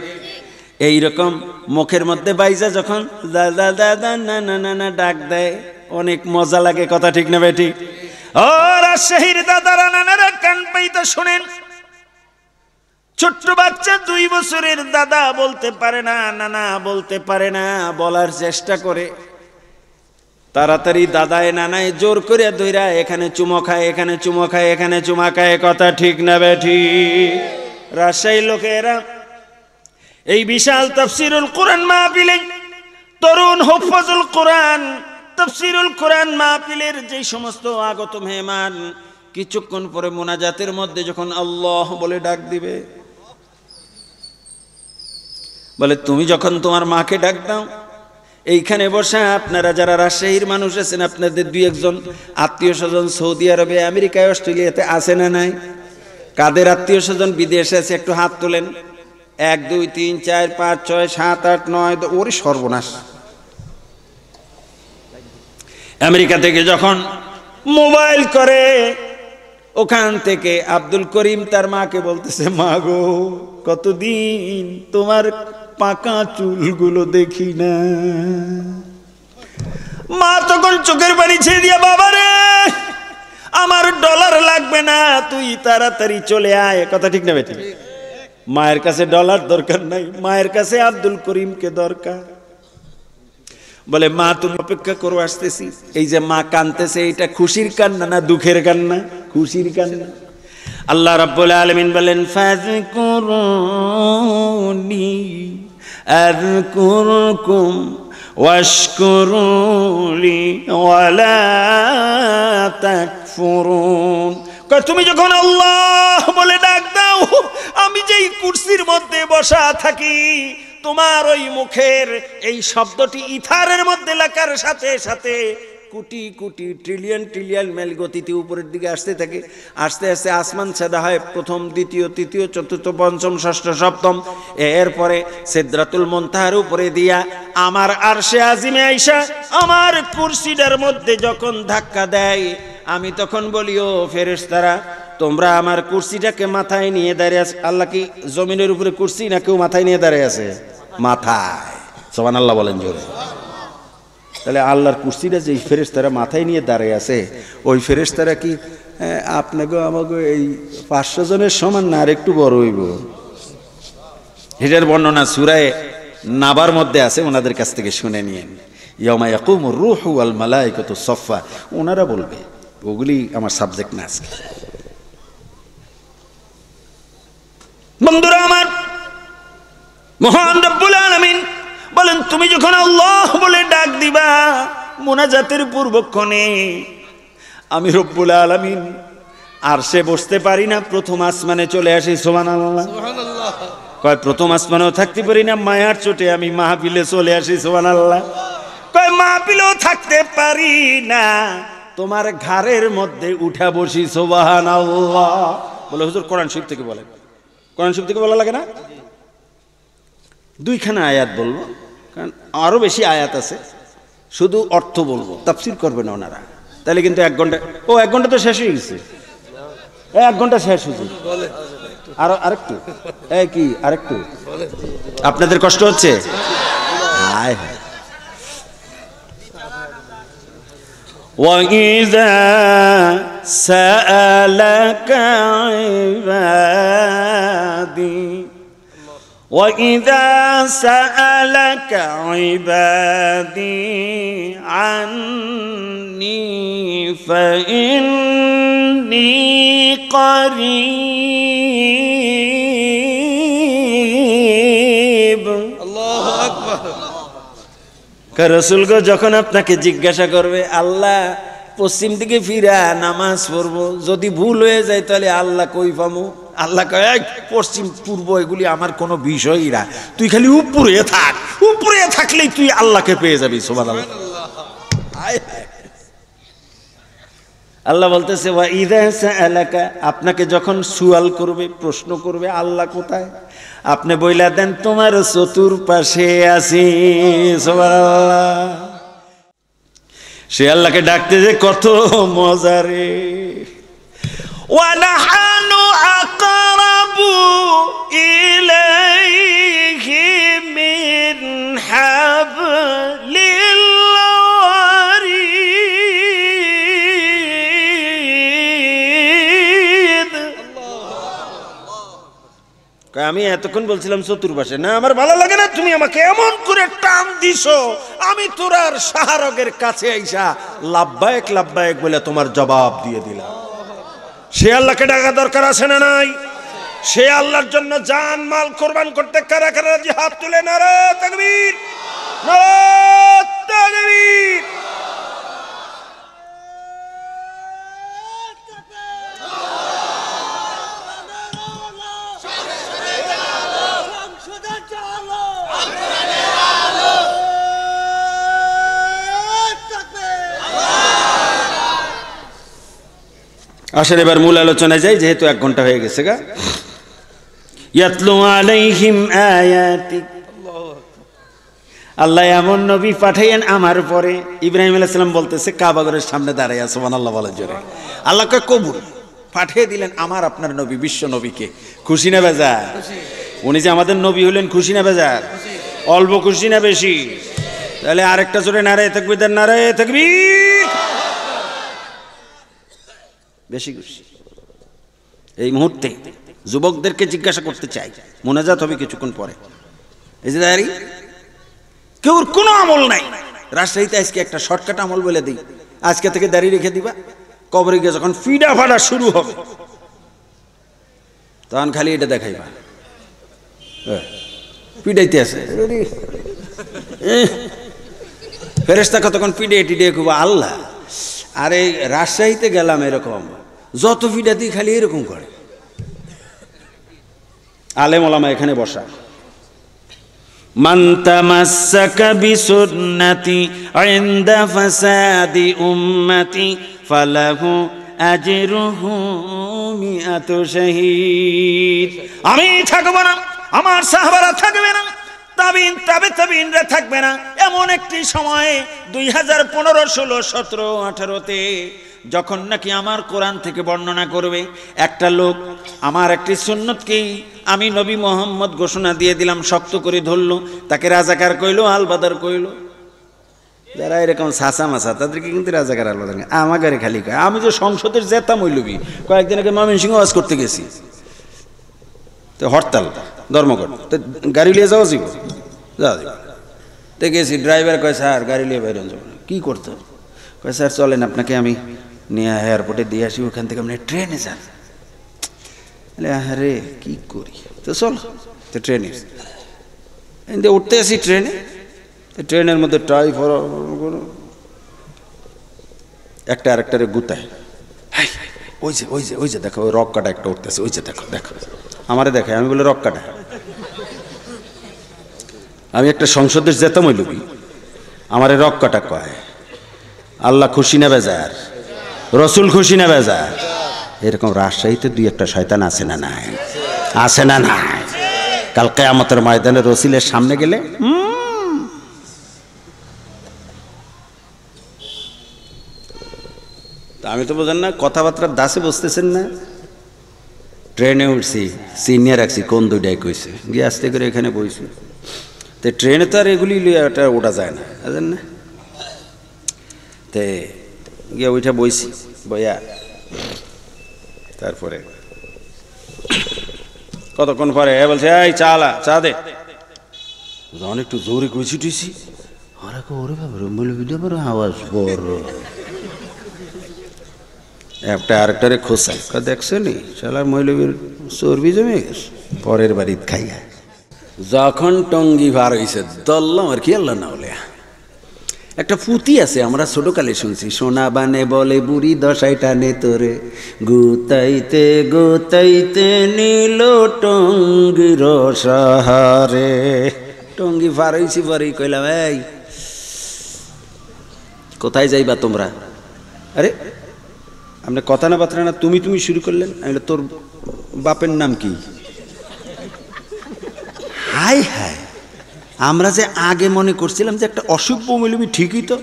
এইরকম মুখের মধ্যে বাইজা যখন দাদা দাদা না না না না ডাক দেয়, অনেক মজা লাগে। কথা ঠিক না বেটি? ও রাজশাহীর দাদারা নানারা কান পাইতে শোনেন, ছোট্ট বাচ্চা 2 বছরের দাদা বলতে পারে না, নানা বলতে পারে না, বলার চেষ্টা করে। তাড়াতাড়ি দাদায় নানায় জোর করে ধইরা এখানে চুমো খায়, এখানে চুমো খায়, এখানে চুমা খায়। কথা ঠিক না বেঠিক? রাজশাহীর লোকেরা এই বিশাল তাফসীরুল কোরআন মাহফিলে তরুণ হুফাজুল কোরআন তাফসীরুল কোরআন মাহফিলের যে সমস্ত আগত মেহমান কিছুক্ষণ পরে মোনাজাতের মধ্যে যখন আল্লাহ বলে ডাক দিবে, বলে তুমি যখন তোমার মাকে ডাক দাও, এইখানে বসে আপনারা যারা রাজশাহীর মানুষ আছেন, আপনাদের দুই একজন আত্মীয় স্বজন সৌদি আরবে, আমেরিকায়, অস্ট্রেলিয়াতে আছে না নাই? কাদের আত্মীয় স্বজন বিদেশে আছে একটু হাত তোলেন। 1 2 3 4 5 6 7 8 9। ওরে সর্বনাশ! আমেরিকা থেকে যখন মোবাইল করে, ওখান থেকে আব্দুল করিম তার মাকে বলতেছে, মা গো কতদিন তোমার পাকা চুলগুলো দেখি না। মা তখন চোখের পানি ছেড়ে দিয়া, বাবা রে আমার ডলার লাগবে না, তুই তাড়াতাড়ি চলে আয়। কথা ঠিক না বেঠিক? মায়ের কাছে ডলার দরকার নাই, মায়ের কাছে আব্দুল করিমকে দরকার। বলে মা তুমি অপেক্ষা করো, আসতেছি। এই যে মা কাঁদতেছে, এটা খুশির কান্না না দুঃখের কান্না? খুশির কান্না। আল্লাহ রাব্বুল আলামিন বলেন, ফাযকুরুনি আযকুরকুম ওয়াশকুরুলি ওয়ালা তাকফুরুন। তুমি যখন আল্লাহ বলে ডাক দাও, আমি যেই কুরসির মধ্যে বসা থাকি, তোমার ওই মুখের এই শব্দটি ইথারের মধ্যে লেখার সাথে সাথে crore crore trillion trillion mile গতিতে উপরের দিকে আসতে থাকে। আস্তে আস্তে আসমান সাদা হয়, প্রথম দ্বিতীয় তৃতীয় চতুর্থ পঞ্চম ষষ্ঠ সপ্তম। এরপরে সিদরাতুল মুনতাহার উপরে দিয়া আমার আরশে আজিমে আইসা আমার কুরসিটার মধ্যে যখন ধাক্কা দেয়, আমি তখন বলি, ও ফেরেশতারা তোমরা আমার কুরসিটাকে মাথায় নিয়ে দাঁড়িয়ে আছে। আল্লাহ কি জমিনের উপরে কুরসি না কেউ মাথায় নিয়ে দাঁড়িয়ে আছে? মাথায়। সুবহানাল্লাহ বলেন জোরে। তাহলে আল্লাহর কুরসিটা যে ফেরেশতারা মাথায় নিয়ে দাঁড়িয়ে আছে, ওই ফেরেশতারা কি আপনাকে আমাকে এই 500 জনের সমান না আর একটু বড় হইব? এটার বর্ণনা সূরা নাবার মধ্যে আছে, ওনাদের কাছ থেকে শুনে নিয়েন। ইয়াউমা ইয়াকুমুর রূহু ওয়াল মালায়েকাতু সাফফা, ওনারা বলবে, ওগুলি আমার সাবজেক্ট না আজকে। বন্ধুরা আমার, মহান রব্বুল আলামিন বলেন, তুমি যখন আল্লাহ বলে ডাক দিবা মুনাজাতের পূর্বক্ষণে, আমি রব্বুল আলামিন আরশে বসতে পারি না, প্রথম আসমানে চলে আসি। সুবহানাল্লাহ। কয় প্রথম আসমানেও থাকতে পারি না, মায়ার চোটে আমি মাহফিলে চলে আসি। সুবহানাল্লাহ। কয় মাহফিলেও থাকতে পারি না, তোমার ঘাড়ের মধ্যে উঠা বসি। সুবহানাল্লাহ। বলে হুজুর কোরআন শরীফ থেকে বলেন। কোরআন শরীফ থেকে বলা লাগে না? 2খানা আয়াত বলবো, কারণ আরো বেশি আয়াত আছে, শুধু অর্থ বলবো, তাফসীর করবে না ওনারা। তাহলে কিন্তু 1 ঘন্টা, 1 ঘন্টা তো শেষ হয়ে গেছে। 1 ঘন্টা শেষ হুজুর, আরেকটু কি আরেকটু? আপনাদের কষ্ট হচ্ছে? হায় হায়। وَإِذَا سَأَلَكَ عِبَادِي وَإِذَا سَأَلَكَ عِبَادِي عَنِّي فَإِنِّي قَرِيبٌ। আল্লাহু আকবার। রাসূল গো যখন আপনাকে জিজ্ঞাসা করবে, আল্লাহ পশ্চিম দিকে ফিরা নামাজ পড়বো, যদি ভুল হয়ে যায় তাহলে আল্লাহ কই পামু? আল্লাহ কয়, পশ্চিম পূর্ব এগুলি আমার কোনো বিষয়ই না, তুই খালি উপরে থাক, উপরে থাকলেই তুই আল্লাহকে পেয়ে যাবি। সুবহানাল্লাহ। আল্লাহ বলতেছে, ওয়া ইযা সাআলাকা, আপনাকে যখন সুয়াল করবে, প্রশ্ন করবে, আল্লাহ কোথায়, আপনি বইলা দেন তোমার চতুর্পাশে আছি। সুবহানাল্লাহ। সে আল্লাহকে ডাকতে যে কত মজা রে। ওয়া নাহানু আকরাবু ইলাইহি মিন হাবলিল ওয়ারিদ। আমি এতক্ষণ বলছিলাম চতুর্পাশে, না আমার ভালো লাগে না, তুমি আমাকে এমন করে টান দিছো, আমি তোরার শাহরগের কাছে আইসা লাব্বায়েক লাব্বায়েক বলে তোমার জবাব দিয়ে দিলাম। সে আল্লাহকে ডাকা দরকার আছে না নাই? সে আল্লাহর জন্য জান মাল কোরবান করতে কারা কারা রাজি? হাত তুলে নারে তাকবীর, নারে তাকবীর। আসেন এবার মূল আলোচনায় যাই, যেহেতু 1 ঘন্টা হয়ে গেছে গা। ইয়াতলু আলাইহিম আয়াতি, আল্লাহ এমন নবী পাঠাইয়েন আমার পরে। ইব্রাহিম আলাইহিস সালাম বলতেছে কাবাগরের সামনে দাঁড়ায় আছে, সুবহানাল্লাহ বলে জোরে। আল্লাহকে কবুল পাঠিয়ে দিলেন আমার আপনার নবী, বিশ্ব নবীকে। খুশি না বেজার? উনি যে আমাদের নবী হলেন, খুশি না বেজার? অল্প খুশি না বেশি? তাহলে আরেকটা জোরে নারায়ে তাকবীর দেন, নারায়ে তাকবীর। বেশি খুশি। এই মুহূর্তে যুবকদেরকে জিজ্ঞাসা করতে চাই, মোনাজাত হবে কিছুক্ষণ পরে। এই যে দাঁড়ি কেউ কোনো আমল নাই, রাজশাহীতে আজকে একটা শর্টকাট আমল বলে দিই, আজকে থেকে দাঁড়িয়ে রেখে দিবা, কবরে গিয়ে যখন ফিডা ফাডা শুরু হবে তখন খালি এটা দেখাইবা, পিডাইতে আছে ফেরেশতা কতক্ষণ পিডে টিডে খুব আল্লাহ। আরে রাজশাহীতে গেলাম এরকম, যত ফিডাতেই খালি এরকম করে। আলেম ওলামা এখানে বসা। মান তামাসসাকা বিসুন্নতি ইনদা ফাসাদি উম্মতি ফালাহু আজরুহু মিআতু শাহীদ। আমি থাকব না, আমার সাহাবারা থাকবে না, তাবিন তাবে তাবিনরা থাকবে না। এমন একটি সময়ে 2015, 16, 17, 18-তে যখন নাকি আমার কোরআন থেকে বর্ণনা করবে একটা লোক, আমার একটি সুন্নতকেই আমি নবী মোহাম্মদ ঘোষণা দিয়ে দিলাম, শক্ত করে ধরলো, তাকে রাজাকার কইলো, আলবাদার কইলো। যারা এরকম সাসা মাসা তাদেরকে কিন্তু রাজাকার আলবাদার, আমাকে খালি কয়। আমি যে সংসদের জেতা মৌলবী, কয়েকদিন আগে ময়মনসিংহ ওয়াজ করতে গেছি, তো হরতাল ধর্মঘট, তো গাড়ি নিয়ে যাওয়া যাব, যাওয়া যাব, তো গেছি। ড্রাইভার কয় স্যার গাড়ি নিয়ে বাইরে যাব। কী করতে? কয় স্যার চলেন আপনাকে আমি নিয়ে এয়ারপোর্টে দিয়ে আসি, ওখান থেকে আপনি ট্রেনে যান। আরে কি করি, তো চল। তো ট্রেনে উঠতে আসি, ট্রেনে, ট্রেনের মধ্যে টাই একটা আরেকটারে গুতায়, ওই যে ওই যে ওই যে দেখো, ওই রক কাটা একটা উঠতেছে, ওই যে দেখো দেখো, আমারে দেখে। আমি বলে রক কাটা? আমি একটা সংসদের জেতা মৌলবী, আমারে রক কাটা কয়। আল্লাহ খুশি না বেজার? রসুল খুশি না বেজার? এরকম রাজশাহীতে 2-1টা শয়তান আছে না নাই? আছে না নাই? কাল কিয়ামতের ময়দানে রসুলের সামনে গেলে আমি তো বোঝেন না, কথাবার্তার দাসে বসতেছেন না। ট্রেনে উঠছি, সিনিয়র রাখছি, কোন দুইটাই কইছে, গিয়ে আস্তে করে এখানে বইছি। তো ট্রেনে তো আর এগুলি ওঠা যায় না, বুঝেন না? তে গিয়ে ওইটা বইছি, বইয়া তারপরে কতক্ষণ পরে বলছে এই চা দে। যখন একটু জোরে কইছি টুইছি, ওরে বাবা আওয়াজ বড়, একটা আরেকটারে খোঁচায়, দেখছো নি শালার মৌলবীর চর্বি জমে গেছে পরের বাড়িত খাইয়া। যখন টঙ্গি ভার হয়েছে দল্লাম আর কি, আল্লাহ না বলে। একটা পুঁতি আছে, আমরা ছোটকালে শুনছি, সোনা বানে বলে বুড়ি দশাই টানে তোরে, গুতাইতে গুতাইতে নীল টঙ্গির সাহারে। টঙ্গি ভার হয়েছি পরেই কইলাম, এই কোথায় যাইবা তোমরা? আরে আপনি কথা না বার্তা না, তুমি শুরু করলেন। আমি তোর বাপের নাম কি? হাই হাই, আমরা যে আগে মনে করছিলাম যে একটা অসভ্য মৌলবী, ঠিকই তো।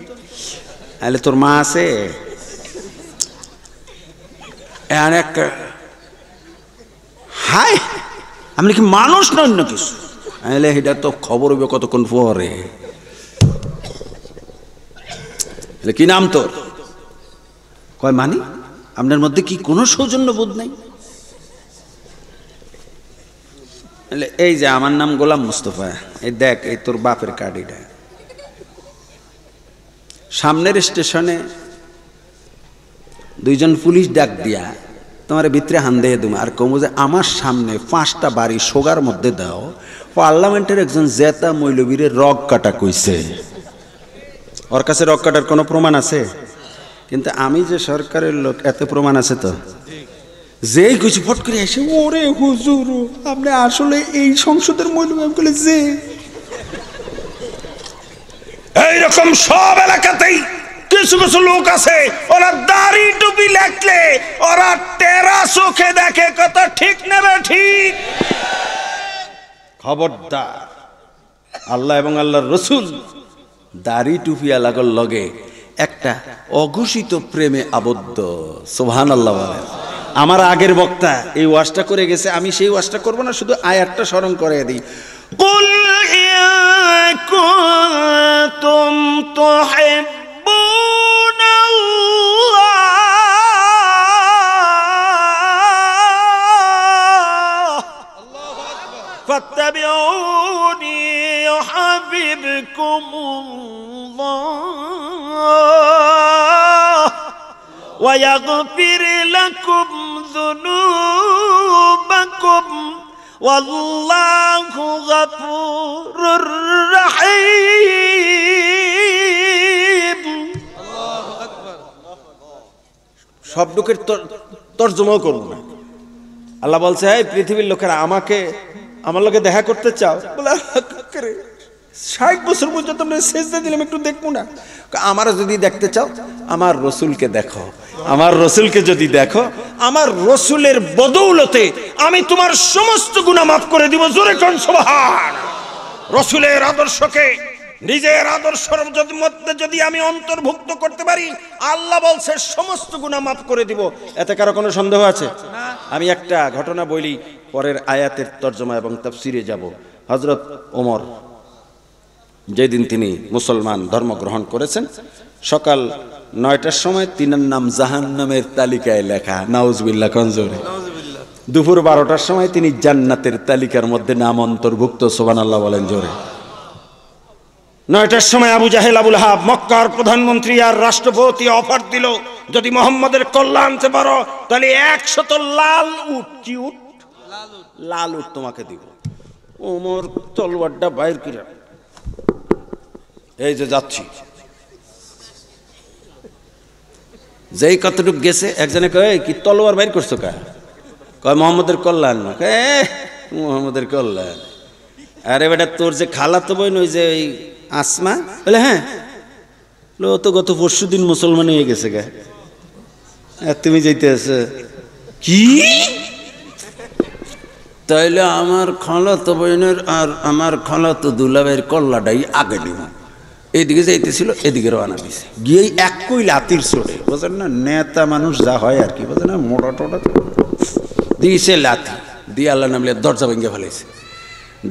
তাহলে তোর মা আছে? হাই, আপনি কি মানুষ না অন্য কিছু? তাহলে এটা তো খবর হইবে কতক্ষণ পরে। কি নাম তোর? কয় মানি, আপনার মধ্যে কি কোনো সৌজন্য বোধ নাই? এই যে আমার নাম গোলাম মুস্তফা, এই দেখ এই তোর বাপের কার্ড এটা। সামনের স্টেশনে দুইজন পুলিশ ডাক দিয়া তোমার ভিতরে হান দিয়ে দেবো আর কমো যে আমার সামনে 5টা বাড়ি সোগার মধ্যে দাও, পার্লামেন্টের একজন জেতা মৌলবীরে রগ কাটা কইছে। ওর কাছে রগ কাটার কোনো প্রমাণ আছে? কিন্তু আমি যে সরকারের লোক, এত প্রমাণ আছে তো? যেই কিছু ফট করে এসে ওরে হুজুর আপনি আসলে এই সংসদের মৌলবী বলে যে এইরকম সব এলাকাতেই কিছু কিছু লোক আছে, ওরা দাড়ি টুপি লেখলে ওরা টেরা চোখে দেখে, কত ঠিক নেবে ঠিক। খবরদার, আল্লাহ এবং আল্লাহর রসুল দাড়ি টুপি আলাগর লগে একটা অঘোষিত প্রেমে আবদ্ধ। সুবহানাল্লাহ বলেন। আমার আগের বক্তা এই ওয়াজটা করে গেছে, আমি সেই ওয়াজটা করব না, শুধু আয়াতটা স্মরণ করে দিই। কুল ইন কুনতুম তুহিব্বুনাল্লাহ ফাত্তাবিউনি ইউহিব্বুকুমুল্লাহ ওয়া ইয়াগফির লাকুম যুনুবাকুম ওয়াল্লাহু গফুরুর রহিম। আল্লাহু আকবার। শব্দকে তর্জমাও করব না। আল্লাহ বলছে, এই পৃথিবীর লোকেরা আমাকে আমার লোকে দেখা করতে চাও? বলে 60 বছর পর্যন্ত আমরা সেজদা দিলাম, একটু দেখবো না? আমার যদি দেখতে চাও আমার রসুলকে দেখো, আমার রসুলকে যদি দেখো, আমার রসুলের বদৌলতে আমি তোমার সমস্ত গুনাহ মাফ করে দিব। জোরে কোন সুবহান। রসুলের আদর্শকে নিজের আদর্শের মধ্যে যদি আমি অন্তর্ভুক্ত করতে পারি, আল্লাহ বলছে সমস্ত গুনাহ মাফ করে দিব। এতে কারো কোনো সন্দেহ আছে? আমি একটা ঘটনা বলি, পরের আয়াতের তর্জমা এবং তাফসিরে যাব। হযরত ওমর যেদিন তিনি মুসলমান ধর্ম গ্রহণ করেছেন, সকাল 9টার সময় তিনার নাম জাহান্নামের তালিকায় লেখা। নাউজুবিল্লাহ কনজোরে। দুপুর 12টার সময় তিনি জান্নাতের তালিকার মধ্যে নাম অন্তর্ভুক্ত। সুবহানাল্লাহ বলেন জোরে। 9টার সময় আবু জাহেল আবুল আহাব মক্কার প্রধানমন্ত্রী আর রাষ্ট্রপতি অফার দিল, যদি মোহাম্মদের কল্যাণ আনতে পারো তাহলে 100 লাল উট। কি উট? লাল উট তোমাকে দিব। ওমর তলোয়ারটা বাইর করে, এই যে যাচ্ছি। যেই কতটুক গেছে, একজনে কয় কি তলোয়ার বাইর করছো কা? কয় মোহাম্মদের কল্যাণ না। মোহাম্মদের কল্যাণ। আরে বেটা তোর যে খালাতো বোন ওই যে ওই আসমা, বলে হ্যাঁ, ও তো গত পরশুদিন মুসলমান হয়ে গেছে গা, তুমি যাইতে আছো কি? তাইলে আমার খালাতো বোনের আর আমার খালাতো দুলাভাইয়ের কল্লাটাই আগে দিব। এইদিকে যাইতেছিল, এদিকে রওনা দিছে, গিয়ে এক কই লাতির ছোটে, বোঝেন না, নেতা মানুষ যা হয় আর কি, বোঝেন না, মোটা টোটা দিয়েছে লাথি দিয়ে আল্লাহ নামলে দরজা ভেঙে ফেলেছে।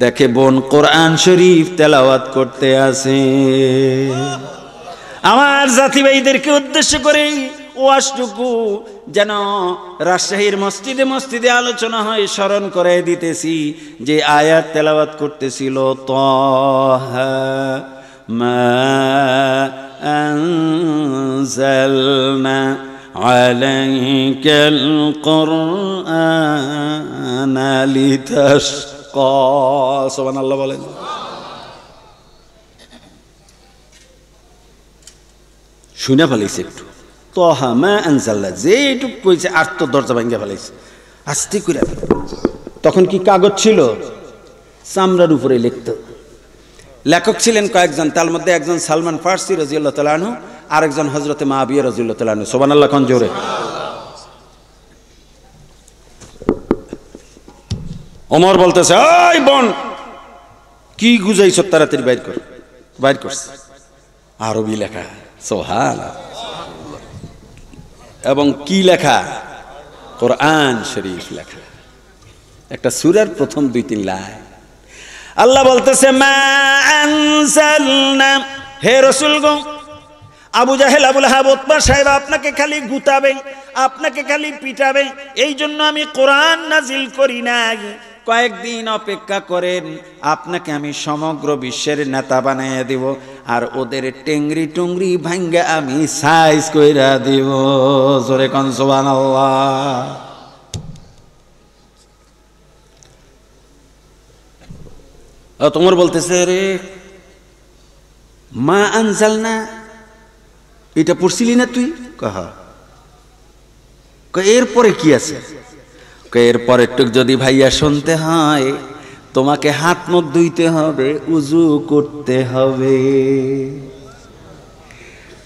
দেখে বোন কোরআন শরীফ তেলাওয়াত করতে আসে। আমার জাতি ভাইদেরকে উদ্দেশ্য করে ওয়াজটুকু যেন রাজশাহীর মসজিদে মসজিদে আলোচনা হয় স্মরণ করে দিতেছি। যে আয়াত তেলাওয়াত করতেছিল, তাহা মা আনজালনা আলাইকাল কুরআনা লিতাশকা। সুবহানাল্লাহ বলেন। শুনে ফেলাইছে একটু, তাহা মা আনজালনা, যেটুক কইছে আর তো দরজা ভাঙ্গা ফেলাইছে আস্তে করে। তখন কি কাগজ ছিল? চামড়ার উপরে লিখত। লেখক ছিলেন কয়েকজন, তার মধ্যে একজন সালমান ফার্সি রাদিয়াল্লাহু তাআলা আনহু, আর একজন হযরতে মুআবিয়া রাদিয়াল্লাহু তাআলা আনহু। সুবহানাল্লাহ কোন জোরে। ওমর বলতেছে, এই বোন কি গুজাইছ, তাড়াতাড়ি বাইর কর। বাইর করছে, আরবি লেখা। সুবহানাল্লাহ। এবং কি লেখা? কোরআন শরীফ লেখা। একটা সূরার প্রথম 2-3 লাইন। আল্লাহ বলতেছে, মা আনজালনা, হে রাসূল গো, আবু জাহেল আবুল আহাব উতবা সাহেব আপনাকে খালি গুতাবে, আপনাকে খালি পিটাবে, এই জন্য আমি কোরআন নাজিল করি নাই। কয়েকদিন অপেক্ষা করেন, আপনাকে আমি সমগ্র বিশ্বের নেতা বানাইয়া দিব, আর ওদের টেংরি টুংরি ভাঙ্গা আমি সাইজ কইরা দিব। জোরে কোন সুবহানাল্লাহ। তোমার বলতেছে রে মা আনজালনা, এটা পড়ছিলি না তুই? কহা এরপরে কি আছে? এরপরে টুক যদি ভাইয়া শুনতে হয়, তোমাকে হাত মুখ ধুইতে হবে, উজু করতে হবে।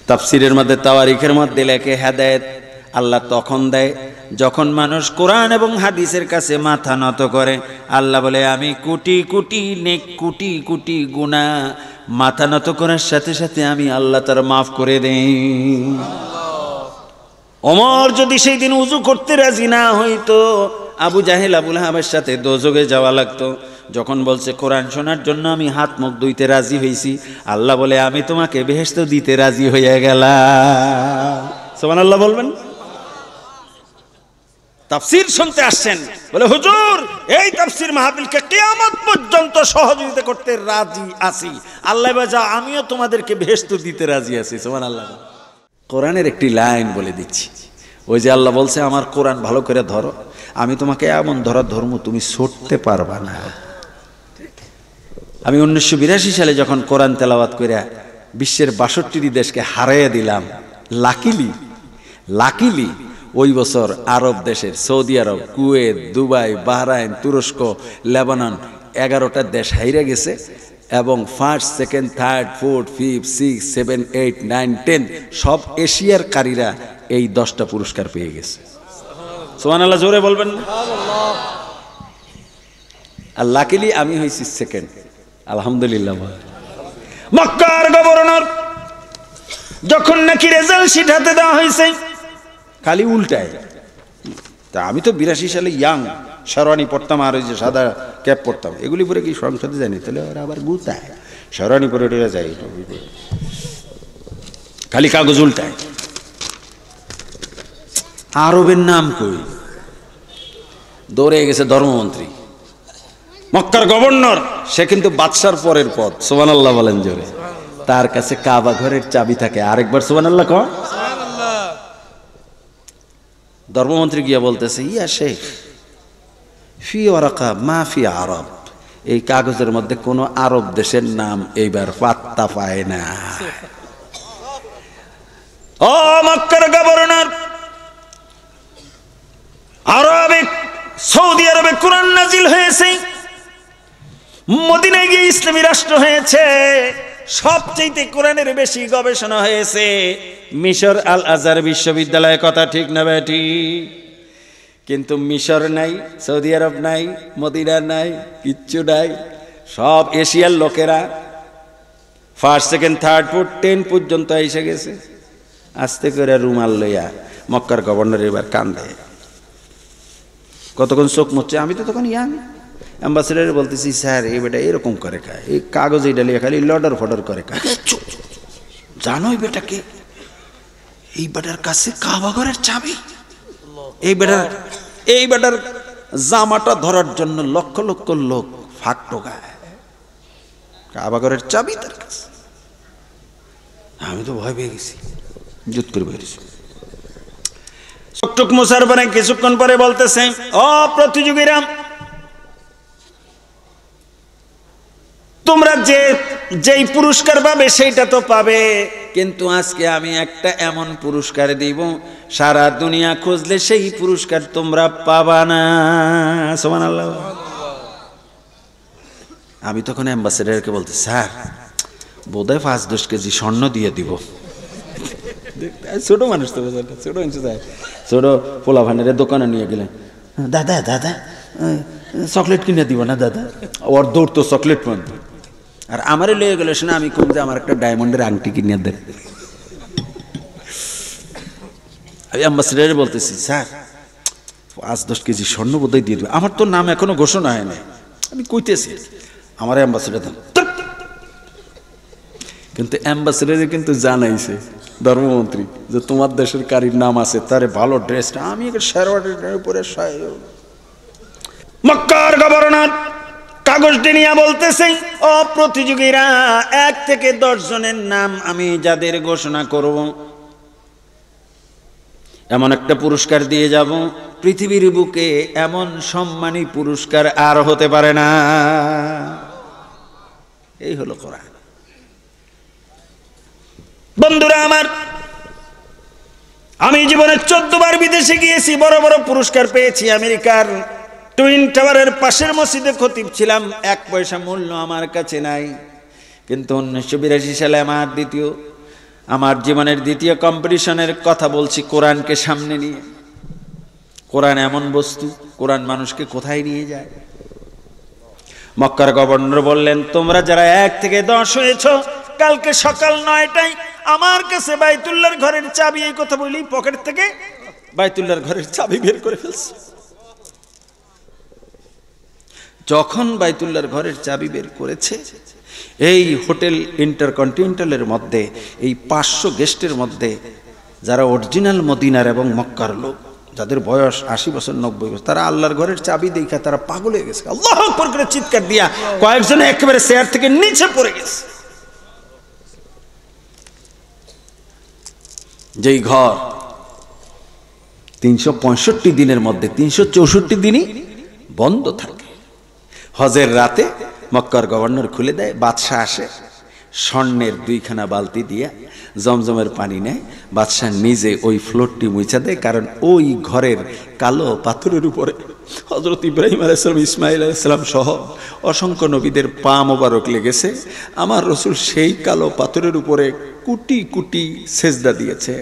তাফসীরের মধ্যে, তাওয়ারিখের মধ্যে লেখে হেদায়েত আল্লাহ তখন দেয় যখন মানুষ কোরআন এবং হাদিসের কাছে মাথা নত করে। আল্লাহ বলে আমি কোটি কোটি নেক, কোটি কোটি গুনাহ মাথা নত করার সাথে সাথে আমি আল্লাহ তার মাফ করে দেই। ওমর যদি সেই দিন উজু করতে রাজি না হইতো, আবু জাহেল আবু লাহাবের সাথে দোজখে যাওয়া লাগতো। যখন বলছে কোরআন শোনার জন্য আমি হাত মুখ ধুইতে রাজি হইছি, আল্লাহ বলে আমি তোমাকে বেহেশত দিতে রাজি হইয়া গেলাম। সুবহানাল্লাহ বলবেন। তাফসীর শুনতে আসছেন, বলে হুজুর এই তাফসীর মাহফিলকে কিয়ামত পর্যন্ত সহযোগিতা করতে রাজি আছি। আল্লাহ বাজা আমিও তোমাদেরকে বেহেশত দিতে রাজি আছি। সুবহানাল্লাহ। কোরআনের একটি লাইন বলে দিচ্ছি, ওই যে আল্লাহ বলছে আমার কোরআন ভালো করে ধরো, আমি তোমাকে এমন ধরার ধর্ম তুমি ছুটতে পারবা না। আমি 1982 সালে যখন কোরআন তেলাওয়াত করে বিশ্বের 62টি দেশকে হারাইয়া দিলাম, লাকিলি ওই বছর আরব দেশের সৌদি আরব, কুয়েত, দুবাই, বাহরাইন, তুরস্ক, লেবানন 11টা দেশ হাইরা গেছে, এবং first, second, third, fourth, fifth, 6, 7, 8, 9, 10 সব এশিয়ার কারীরা এই 10টা পুরস্কার পেয়ে গেছে। সুবহানাল্লাহ জোরে বলবেন। আর লাকিলি আমি হয়েছি সেকেন্ড। আলহামদুলিল্লাহ। মক্কার গভর্নর যখন নাকি রেজাল্ট শিট হাতে দেওয়া হয়েছে, খালি উল্টায়। তা আমি তো 82 সালে ইয়াং, শেরওয়ানি পড়তাম আর ওই যে সাদা ক্যাপ পড়তাম, এগুলি পরে কি সংসদে জানি, তাহলে ওরা আবার গুতায়, শেরওয়ানি পরে ওরা যায়, খালি কাগজ উল্টায়। আরবের নাম কই, দৌড়ে গেছে ধর্মমন্ত্রী। মক্কার গভর্নর সে কিন্তু বাদশার পরের পদ। সুবহানাল্লাহ বলেন জোরে। তার কাছে কাবা ঘরের চাবি থাকে। আরেকবার সুবহানাল্লাহ কও। ধর্মমন্ত্রী গিয়া বলতেছে, ইয়া শেখ ফি ওয়ারাকা মা ফি আরব, এই কাগজের মধ্যে কোন আরব দেশের নাম এইবার পাত্তা পায় না। ও মক্কার গভর্নর, আরবে সৌদি আরবে কোরআন নাজিল হয়েছে, মদিনায় গিয়ে ইসলামী রাষ্ট্র হয়েছে, সবচেয়ে কোরআনের বেশি গবেষণা হয়েছে মিশর আল আজহার বিশ্ববিদ্যালয়ে। কথা ঠিক না বেটি? কিন্তু মিশর নাই, সৌদি আরব নাই, মদিনা নাই, কিচ্ছু নাই। সব এশিয়ার লোকেরা ফার্স্ট, সেকেন্ড, থার্ড, ফোর্থ, 10 পর্যন্ত এসে গেছে। আস্তে করে রুমাল লইয়া মক্কার গভর্নর এবার কান্দে। কতক্ষণ চোখ মুচ্ছে, আমি তো তখন ইয়াং। অ্যাম্বাসেডার বলতেছি, স্যার এই বেটা এরকম করে খায়, এই কাগজ এই ডালিয়া খালি লডর ফডর করে খায়। জানো এই বেটাকে, এই বেটার কাছে কাবা ঘরের চাবি। এই বেটার জামাটা ধরার জন্য লক্ষ লক্ষ লোক ফাঁক টোকায়, কাবা ঘরের চাবি তার কাছে। আমি তো ভয় পেয়ে গেছি, জুত করে বেরিয়েছি। টুক মুসার পরে কিছুক্ষণ পরে বলতেছে, ও প্রতিযোগীরা, তোমরা যেই পুরস্কার পাবে সেইটা তো পাবে, কিন্তু আজকে আমি একটা এমন পুরস্কার দিব, সারা দুনিয়া খুঁজলে সেই পুরস্কার তোমরা পাবা না। সুবহানাল্লাহ। আমি তখন অ্যাম্বাসেডারকে বলতে, স্যার বোধহয় 5-10 কেজি স্বর্ণ দিয়ে দিব। ছোট মানুষ তো, ছোট মানুষ, ছোট পোলা ভান্ডারের দোকানে নিয়ে গেলেন, দাদা দাদা চকলেট কিনে দিব না দাদা। ওর দৌড় তো চকলেট মান। আর আমারে লয়ে গেলে শোনা, আমি কম যে আমার একটা ডায়মন্ডের আংটি কিনে দেন। আমি অ্যাম্বাসেডারে বলতেছি, স্যার 5-10 কেজি স্বর্ণ বোধহয় দিয়ে দেবে। আমার তো নাম এখনো ঘোষণা হয় নাই। আমি কইতেছি, আমার অ্যাম্বাসেডার দেন। কিন্তু অ্যাম্বাসেডারে কিন্তু জানাইছে ধর্মমন্ত্রী যে তোমার দেশের কারির নাম আছে, তারে ভালো ড্রেসটা। আমি শেরওয়ানির উপরে মক্কার গভর্নর কাগজটি নিয়ে বলতেছে, ও প্রতিযোগীরা, 1 থেকে 10 জনের নাম আমি যাদের ঘোষণা করব, এমন একটা পুরস্কার দিয়ে যাব, পৃথিবীর বুকে এমন সম্মানী পুরস্কার আর হতে পারে না। এই হলো কোরআন। বন্ধুরা আমার, আমি জীবনে 14 বার বিদেশে গিয়েছি, বড় বড় পুরস্কার পেয়েছি। আমেরিকার টুইন টাওয়ারের পাশের মসজিদে খতিব ছিলাম, 1 পয়সা মূল্য আমার কাছে নাই। কিন্তু 1982 সালে আমার জীবনের দ্বিতীয় কম্পিটিশনের কথা বলছি, কোরআনকে সামনে নিয়ে। কোরআন এমন বস্তু, কোরআন মানুষকে কোথায় নিয়ে যায়। মক্কার গভর্নর বললেন, তোমরা যারা 1 থেকে 10 হয়েছ, কালকে সকাল 9টায় আমার কাছে বাইতুল্লাহর ঘরের চাবি। এই কথা বলি, পকেট থেকে বাইতুল্লাহর ঘরের চাবি বের করে ফেলছে। যখন বাইতুল্লাহর ঘরের চাবি বের করেছে, এই হোটেল ইন্টারকন্টিনেন্টালের মধ্যে এই 500 গেস্টের মধ্যে যারা অরিজিনাল মদিনার এবং মক্কার লোক, যাদের বয়স 80 বছর 90 বছর, তারা আল্লাহর ঘরের চাবি দেখা তারা পাগল হয়ে গেছে। আল্লাহু আকবার করে চিৎকার দিয়া কয়েকজন একেবারে চেয়ার থেকে নিচে পড়ে গেছে। যেই ঘর 365 দিনের মধ্যে 364 দিনই বন্ধ থাকে, হজের রাতে মক্কার গভর্নর খুলে দেয়, বাদশাহ আসে, স্বর্ণের 2খানা বালতি দিয়া জমজমের পানি নেয়, বাদশাহ নিজে ওই ফ্লোরটি মুছা দেয়, কারণ ওই ঘরের কালো পাথরের উপরে হযরত ইব্রাহিম আলাইহিস সালাম, ইসমাঈল আলাইহিস সালাম সহ অসংখ্য নবীদের পা মোবারক লেগেছে। আমার রাসূল সেই কালো পাথরের উপরে কোটি কোটি সেজদা দিয়েছে।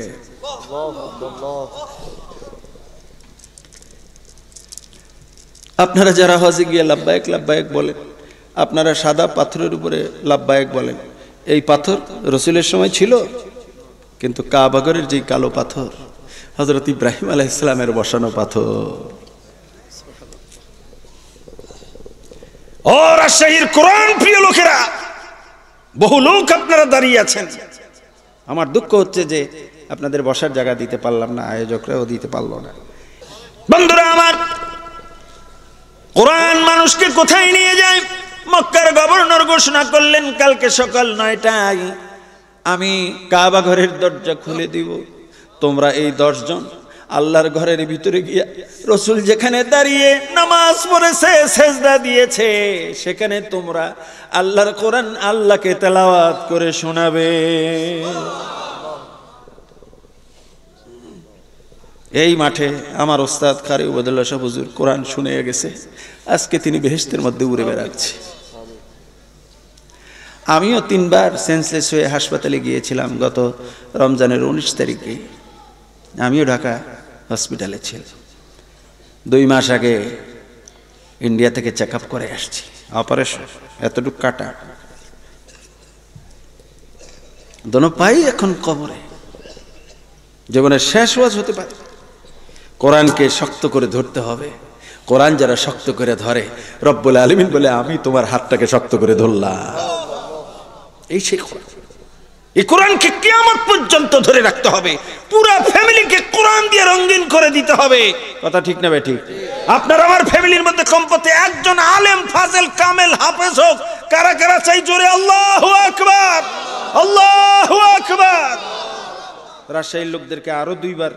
আপনারা যারা হজে গিয়ে লাব্বাইক লাব্বাইক বলেন, আপনারা সাদা পাথরের উপরে লাব্বাইক বলেন, এই পাথর রাসূলের সময় ছিল, কিন্তু কাবাগরের যে কালো পাথর হযরত ইব্রাহিম আলাইহিস সালামের বসানো পাথর। ও রাজশাহীর কোরআন প্রিয় লোকেরা, বহু লোক আপনারা দাঁড়িয়ে আছেন। আমার দুঃখ হচ্ছে যে আপনাদের বসার জায়গা দিতে পারলাম না, আয়োজকরাও দিতে পারলো না। বন্ধুরা আমার, কোরআন মানুষকে কোথায় নিয়ে যায়? মক্কার গভর্নর ঘোষণা করলেন, কালকে সকাল 9টায় আমি কাবা ঘরের দরজা খুলে দিব, তোমরা এই 10 জন আল্লাহর ঘরের ভিতরে গিয়া রাসূল যেখানে দাঁড়িয়ে নামাজ পড়েছে, সেজদা দিয়েছে, সেখানে তোমরা আল্লাহর কোরআন আল্লাহকে তেলাওয়াত করে শোনাবে। এই মাঠে আমার ওস্তাদ কারি উবাইদুল্লাহ সাহেব হুজুর কোরআন শুনে গেছে, আজকে তিনি বেহেশতের মধ্যে উড়ে বেড়াচ্ছে। আমিও 3 বার সেন্সলেস হয়ে হাসপাতালে গিয়েছিলাম গত রমজানের 19 তারিখে। আমিও ঢাকা হসপিটালে ছিলাম। 2 মাস আগে ইন্ডিয়া থেকে চেক আপ করে আসছি, অপারেশন, এতটুকু কাটা, দোনো পাই এখন কবরে। জীবনের শেষ ওয়াজ হতে পারে। কোরআনকে শক্ত করে ধরতে হবে। কোরআন যারা শক্ত করে ধরে, রব্বুল আলামিন বলে, আমি তোমার হাতটাকে শক্ত করে ধরলাম। এই সেই কোরআন। এই কোরআনকে কিয়ামত পর্যন্ত ধরে রাখতে হবে, পুরো ফ্যামিলিকে কোরআন দিয়ে রঙিন করে দিতে হবে। কথা ঠিক না ভাই? ঠিক। আপনার আমার ফ্যামিলির মধ্যে কমপক্ষে একজন আলেম, ফাজেল, কামেল, হাফেজ হোক। কারা কারা চাই জোরে আল্লাহু আকবার, আল্লাহু আকবার। রাজশাহীর লোকদেরকে আরো 2 বার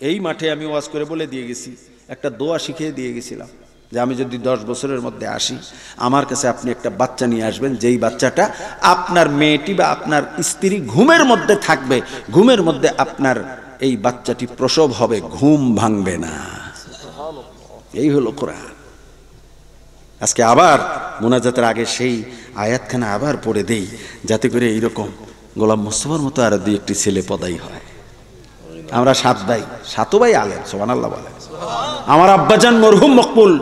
এই মাঠে আমি ওয়াজ করে বলে দিয়ে গেছি, একটা দোয়া শিখিয়ে দিয়ে গেছিলাম যে আমি যদি 10 বছরের মধ্যে আসি, আমার কাছে আপনি একটা বাচ্চা নিয়ে আসবেন, যেই বাচ্চাটা আপনার মেয়েটি বা আপনার স্ত্রী ঘুমের মধ্যে থাকবে, ঘুমের মধ্যে আপনার এই বাচ্চাটি প্রসব হবে, ঘুম ভাঙবে না। এই হলো কোরআন। আজকে আবার মুনাজাতের আগে সেই আয়াতখানা আবার পড়ে দেই, যাতে করে এইরকম গোলাম মোস্তফার মতো আরো 2-1টি ছেলে পদাই হয়। আমরা 7 ভাই, 7 ভাই আলেম, সুবহানাল্লাহ বলেন। আমার আব্বাজান মরহুম মকবুল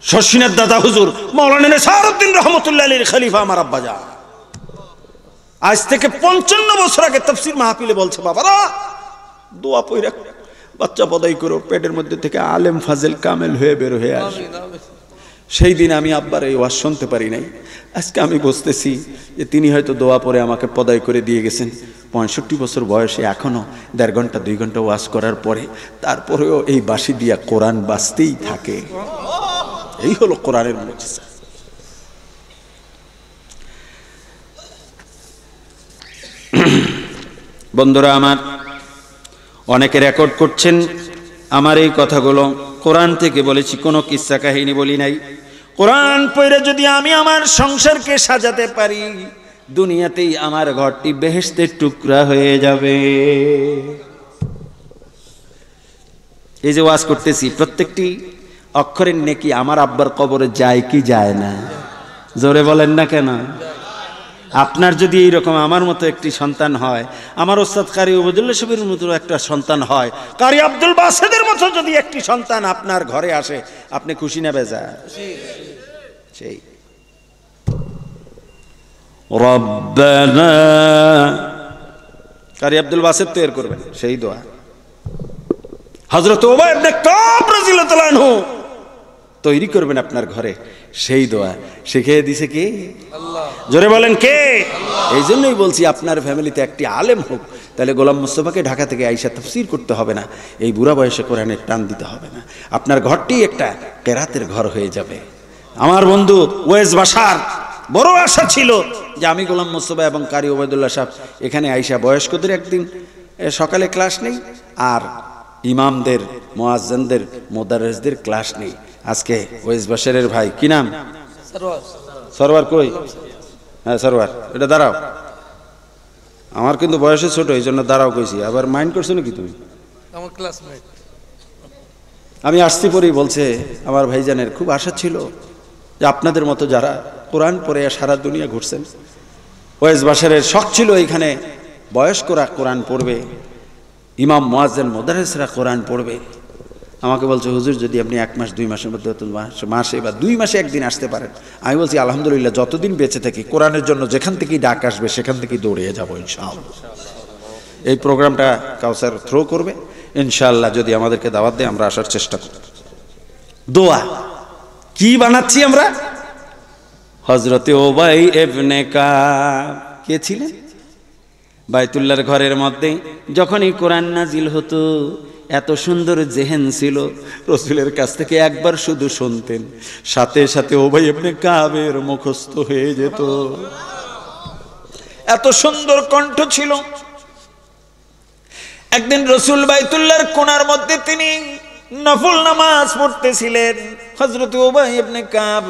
শশীনাথ দাদা হুজুর মাওলানা নেসারউদ্দিন রহমাতুল্লাহ আলাইহির খলিফা আমার আব্বাজান। আজ থেকে 55 বছর আগে তাফসীর মাহফিলে বলছে, বাবারা দোয়া পড়ে বাচ্চা পদাই করো, পেটের মধ্যে থেকে আলেম ফাজেল কামেল হয়ে বের হয়ে আসে। সেই দিন আমি আব্বার এই ওয়াজ শুনতে পারি নাই। আজকে আমি বুঝতেছি যে তিনি হয়তো দোয়া পরে আমাকে পদাই করে দিয়ে গেছেন। 65 বছর বয়সে এখনো 1.5 ঘন্টা 2 ঘন্টা ওয়াজ করার পরে তারপরেও এই বাঁশি দিয়া কোরআন বাজতেই থাকে। এই হলো কোরআনের মুজিজা। বন্ধুরা আমার, অনেকে রেকর্ড করছেন আমার এই কথাগুলো। কোরআন থেকে বলেছি, কোনো কিস্সা কাহিনী বলি নাই। কোরআন পড়ে যদি আমি আমার সংসারকে সাজাতে পারি, দুনিয়াতেই আমার ঘরটি বেহেশতের টুকরা হয়ে যাবে। এই যে ওয়াজ করতেছি, প্রত্যেকটি অক্ষরের নেকি আমার আব্বার কবরে যায় কি যায় না? জোরে বলেন না কেন? আপনার যদি এইরকম আমার মতো একটি সন্তান হয়, আমার ওস্তাদ কারি ওবায়দুল্লাহ সাহেবের মতো একটা সন্তান হয়, কারি আব্দুল বাসেদের মতো যদি একটি সন্তান আপনার ঘরে আসে, আপনি খুশি না বেজা? সেই রব্বানা, কারি আব্দুল বাসেদ তৈরি করবেন সেই দোয়া। হযরত উবাই ইবনে কাব রাদিয়াল্লাহু আনহু তৈরি করবেন আপনার ঘরে সেই দোয়া। শিখিয়ে দিছে কে? আল্লাহ। জোরে বলেন কে? আল্লাহ। এই জন্যই বলছি আপনার ফ্যামিলিতে একটি আলেম হোক, তাহলে গোলাম মুস্তাফাকে ঢাকা থেকে আইসা তাফসীর করতে হবে না, এই বুড়া বয়সে কোরআনের টান দিতে হবে না, আপনার ঘরটি একটা কেরাতের ঘর হয়ে যাবে। আমার বন্ধু ওয়েস বাশার বড় আশা ছিল যে আমি গোলাম মুস্তাফা এবং কারি ওবায়দুল্লাহ সাহেব এখানে আইসা বয়স্কদের একদিন সকালে ক্লাস নেই, আর ইমামদের, মুয়াজ্জিনদের, মুদাররিসদের ক্লাস নেই। আজকে ওয়েস বাশারের ভাই কি নাম? সরওয়ার। কই? হ্যাঁ সরওয়ার, এটা দাঁড়াও। আমার কিন্তু বয়সে ছোট, এই জন্য দাঁড়াও কইছি। আবার মাইন্ড করছো নাকি তুমি? আমার ক্লাসমেট। আমি আসছি পরেই বলছে আমার ভাইজানের খুব আশা ছিল যে আপনাদের মতো যারা কোরআন পড়ে সারা দুনিয়া ঘুরছেন, ওয়েস বাশারের শখ ছিল এইখানে বয়স্করা কোরআন পড়বে, ইমাম মুয়াজ্জিন মুদাররিসরা কোরআন পড়বে। আমাকে বলছে হুজুর যদি আপনি 1 মাস 2 মাসের মধ্যে, মাসে বা 2 মাসে একদিন আসতে পারেন। আমি বলছি আলহামদুলিল্লাহ, যতদিন বেঁচে থাকি কোরআনের জন্য যেখান থেকেই ডাক আসবে সেখান থেকেই দৌড়িয়ে যাবো ইনশাআল্লাহ। এই প্রোগ্রামটা কাউসার থ্রো করবে ইনশাআল্লাহ, যদি আমাদেরকে দাওয়াত দেয় আমরা আসার চেষ্টা করব। দোয়া কি বানাচ্ছি আমরা? হযরতে উবাই ইবনে কাব কে ছিলেন? বাইতুল্লাহর ঘরের মধ্যে যখনই কোরআন নাজিল হতো, এত সুন্দর জেহেন ছিল, রাসূলের কাছ থেকে একবার শুধু শুনতেন, সাথে সাথে উবাই ইবনে কাবের মুখস্থ হয়ে যেত। এত সুন্দর কণ্ঠ ছিল। একদিন রাসূল বাইতুল্লাহর কোণার মধ্যে তিনি নফল নামাজ পড়তেছিলেন। হযরত উবাই ইবনে কাব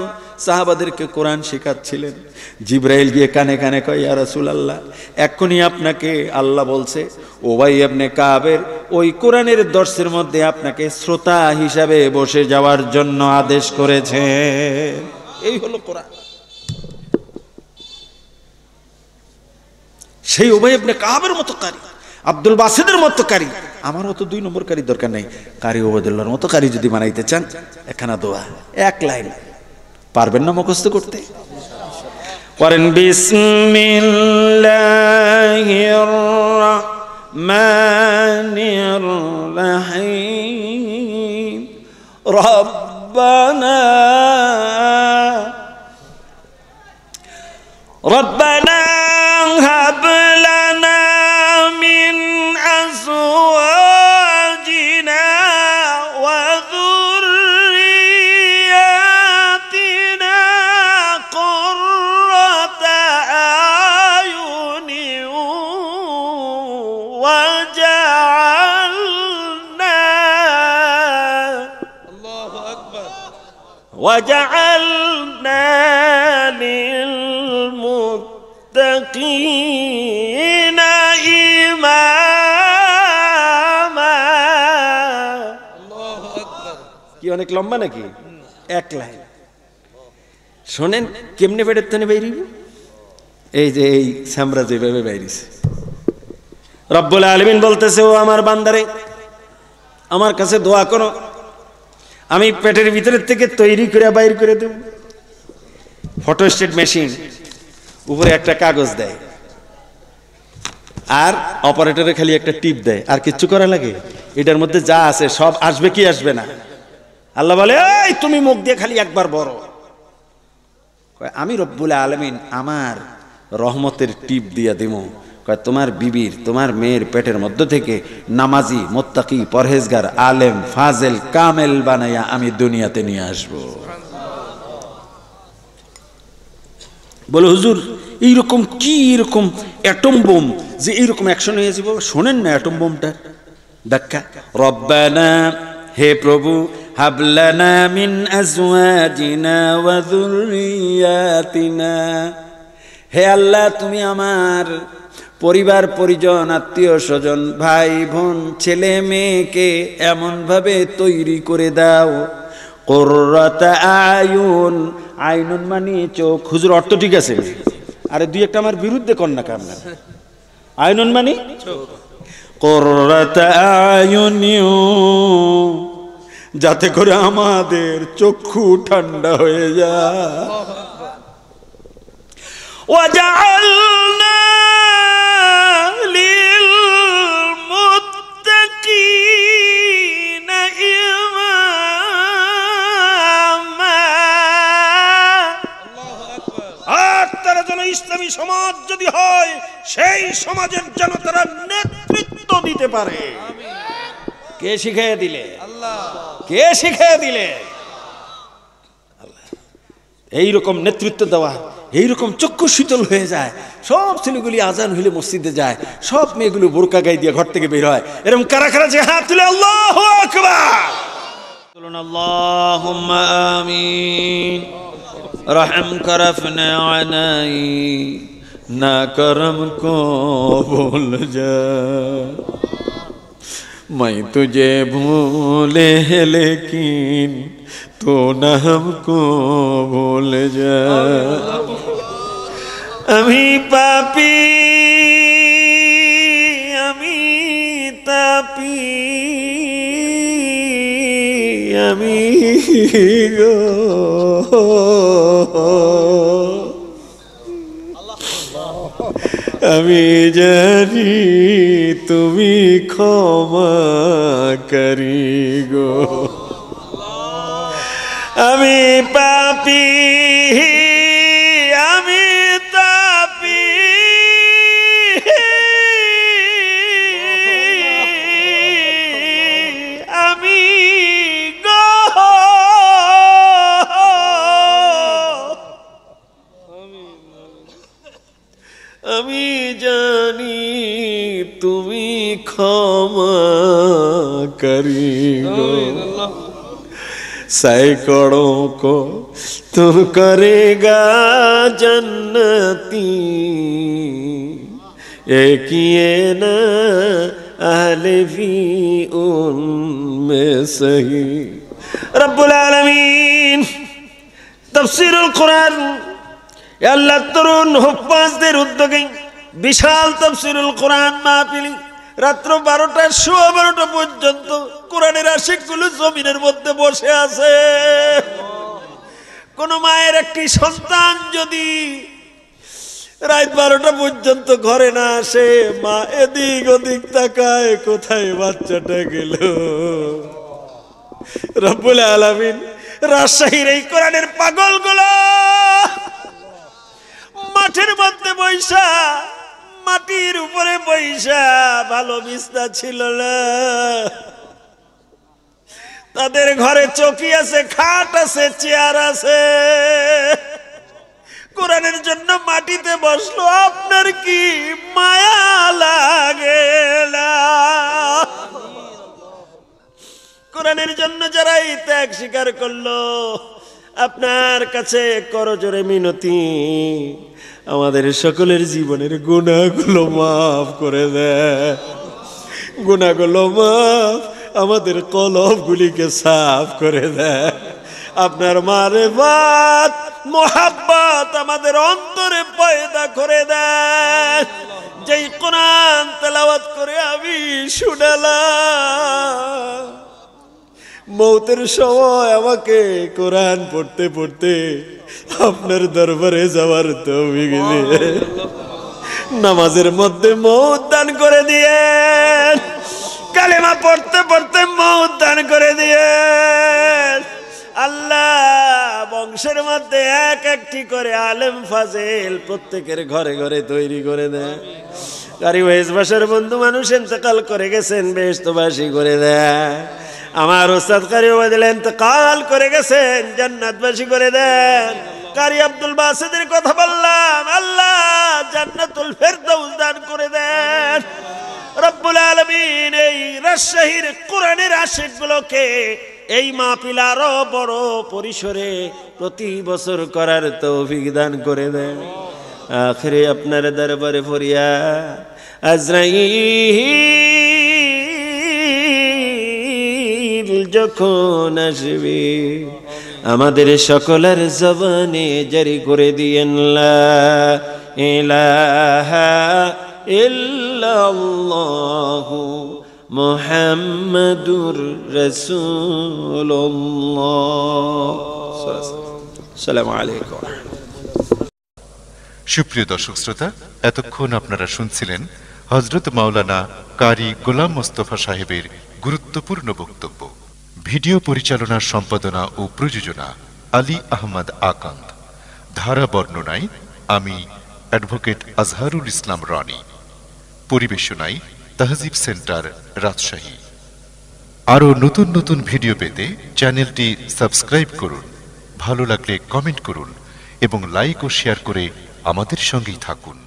সাহাবাদেরকে কোরআন শেখাচ্ছিলেন। জিবরাইল গিয়ে কানে কানে কয়, ইয়া রাসূলুল্লাহ, এক্ষুনি আপনাকে আল্লাহ বলছে উবাই ইবনে কাবের ওই কোরআনের দর্শের মধ্যে আপনাকে শ্রোতা হিসাবে বসে যাওয়ার জন্য আদেশ করেছে। এই হলো কোরআন। সেই উবাই ইবনে কাবের মতো কারি, আব্দুল বাসিদের মতো কারি, আমার মতো 2 নম্বর কারি দরকার নাই, কারি ওবায়দুল্লাহর মতো কারি যদি বানাইতে চান, একখানা দোয়া, 1 লাইন পারবেন না মুখস্থ করতে? পড়েন বিসমিল্লাহির রহমানির রহিম, রব্বানা রব্বানা হাব লানা মিন আজওয়াজিনা ওয়া যুররিয়াতিনা কুররাতা আয়ুনি ওয়াজআলনা লিলমুত্তাকিনা ইমামা। আল্লাহু আকবার। কি অনেক লম্বা নাকি? 1 লাইন শোনেন কেমনে পেটের তনে বাইরিব। এই যে এই সামরা যেভাবে বাইরিছে, রব্বুল আলামিন বলতেছে, ও আমার বান্দারে, আমার কাছে দোয়া করো, আমি পেটের ভিতরের থেকে তৈরি করে বাইর করে দেব। ফটোস্টেট মেশিন, উপরে একটা কাগজ দেয়, আর অপারেটরে খালি একটা টিপ দেয়, আর কিচ্ছু করা লাগে? এটার মধ্যে যা আছে সব আসবে কি আসবে না? আল্লাহ বলে, এই তুমি মুখ দিয়ে খালি একবার বড়। আমি রব্বুল আলামিন আমার রহমতের টিপ দিয়া দিব, তোমার বিবির, তোমার মেয়ের পেটের মধ্য থেকে নামাজি, মুত্তাকি, পরহেজগার, আলেম, ফাজেল, কামেল বানাইয়া আমি দুনিয়াতে নিয়ে আসবো। বলে হুজুর এইরকম কি এরকম অ্যাটম বোম যে এইরকম অ্যাকশন হয়ে যাবে, শোনেন না অ্যাটম বোমটা ব্যাখ্যা। রব্বানা, হে প্রভু, হাবলানা মিন আজওয়াজিনা ওয়া যুররিয়াতিনা, হে আল্লাহ তুমি আমার পরিবার পরিজন আত্মীয় স্বজন ভাই বোন ছেলে মেয়েকে এমনভাবে তৈরি করে দাও, কুররাতা আয়ুন, আইনুন মানে চোখ। হুজুর অর্থ ঠিক আছে, আরে দুই একটা আমার বিরুদ্ধে কর না কামনা। আইনুন মানে কুররাতা আয়ুনিউ, যাতে করে আমাদের চক্ষু ঠান্ডা হয়ে যায়। ওয়াজআলনা লিলমুত্তাকিনা ইমামা। আর তারা যেন ইসলামী সমাজ যদি হয় সেই সমাজের যেন তারা নেতৃত্ব দিতে পারে। কে শিখিয়ে দিলে? কে শিখিয়ে দিলে? এইরকম নেতৃত্ব দেওয়া, এইরকম চক্ষু শীতল হয়ে যায়। সব ছেলেগুলি আজান হইলে মসজিদে যায়, সব মেয়েগুলো বোরকা গায়ে দিয়ে ঘর থেকে বের হয়। এরকম কারা কারা যে হাত তুলে আল্লাহু আকবার বলুন, আল্লাহুম্মা আমিন। रहम कर अपने आनाई ना करम को भूल जा, मैं तुझे भूले लेकिन तू न हमको भूल जा। अमी पापी अमी तापी अमी गो, আমি জানি তুমি ক্ষমা করি গো। আমি পাপী আমি তাপী আমি গো, আমি জানি তুমি ক্ষমা করি গো। सैकड़ों को तू करेगा जन्नती, एक ये न अहले भी उनमें सही। रब्बुल आलमीन तफसीरुल कुरान আল্লাহ তরুণ হুফাজদের উদ্যোগে বিশাল তাফসীরুল কোরআন মাহফিল রাত্র 12টা 12:15 পর্যন্ত কোরআনের আশিকগুলো জমিনের মধ্যে বসে আছে। কোন মায়ের একটি সন্তান যদি রাত 12টা পর্যন্ত ঘরে না আসে, মা এদিক ওদিক তাকায় কোথায় বাচ্চাটা গেল। রব্বুল আলামিন রাজশাহীর এই কোরআনের পাগলগুলো মাঠের মধ্যে বৈশা, মাটির উপরে বৈশা, ভালো বিছনা ছিল না, তাদের ঘরে চৌকি আছে, খাট আছে, চেয়ার আছে, কোরআনের জন্য মাটিতে বসলো। আপনার কি মায়া লাগে না? কোরআনের জন্য যারা এই ত্যাগ স্বীকার করলো, আপনার কাছে করজোরে মিনতি, আমাদের সকলের জীবনের গুনাহগুলো মাফ করে দেয়, গুনাহগুলো মাফ, আমাদের কলবগুলিকে সাফ করে দেয়। আপনার মারেফাত মোহাব্বত আমাদের অন্তরে পয়দা করে দেয়। যেই কোরআন তেলাওয়াত করে আমি শুনালাম, মৌতের সময় আমাকে কোরআন পড়তে পড়তে আপনার দরবারে যাওয়ার তৌফিক দিয়ে নামাজের মধ্যে মৌত দান করে দিয়েন, কালেমা পড়তে পড়তে মৌত দান করে দিয়েন। আল্লাহ বংশের মধ্যে এক একটি করে আলেম ফাজিল প্রত্যেকের ঘরে ঘরে তৈরি করে দেয়। কারি ওয়াইজবাসের বন্ধু মানুষ ইন্তেকাল করে গেছেন, বেহেশতবাসী করে দেয়। আমার উস্তাদ কারি ওয়াইজেল ইন্তেকাল করে গেছেন, জান্নাতবাসী করে দেন। কারি আব্দুল বাসিদের কথা বললাম, আল্লাহ জান্নাতুল ফেরদাউস দান করে দেন রব্বুল আলামিন। এই রাজশাহীর কোরআনের আশিকগুলোকে এই মাহফিল আরো বড় পরিসরে প্রতি বছর করার তৌফিক দান করে দেন। আখিরে আপনার দরবারে ফরিয়াদ, আজরাইল যখন আসবে আমাদের সকলের জবানে জারি করে দিয়েন লা ইলাহা ইল্লাল্লাহু মুহাম্মাদুর রাসূলুল্লাহ। আসসালামু আলাইকুম। সুপ্রিয় দর্শক শ্রোতা, এতক্ষণ আপনারা শুনছিলেন হযরত মাওলানা কারি গোলাম মোস্তফা সাহেবের গুরুত্বপূর্ণ বক্তব্য। ভিডিও পরিচালনা, সম্পাদনা ও প্রযোজনা আলী আহমদ আকান্দ। ধারা বর্ণনায় আমি অ্যাডভোকেট আজহারুল ইসলাম রনি। পরিবেশনায় তাহজিব সেন্টার, রাজশাহী। আরও নতুন নতুন ভিডিও পেতে চ্যানেলটি সাবস্ক্রাইব করুন, ভালো লাগলে কমেন্ট করুন এবং লাইক ও শেয়ার করে আমাদের সঙ্গেই থাকুন।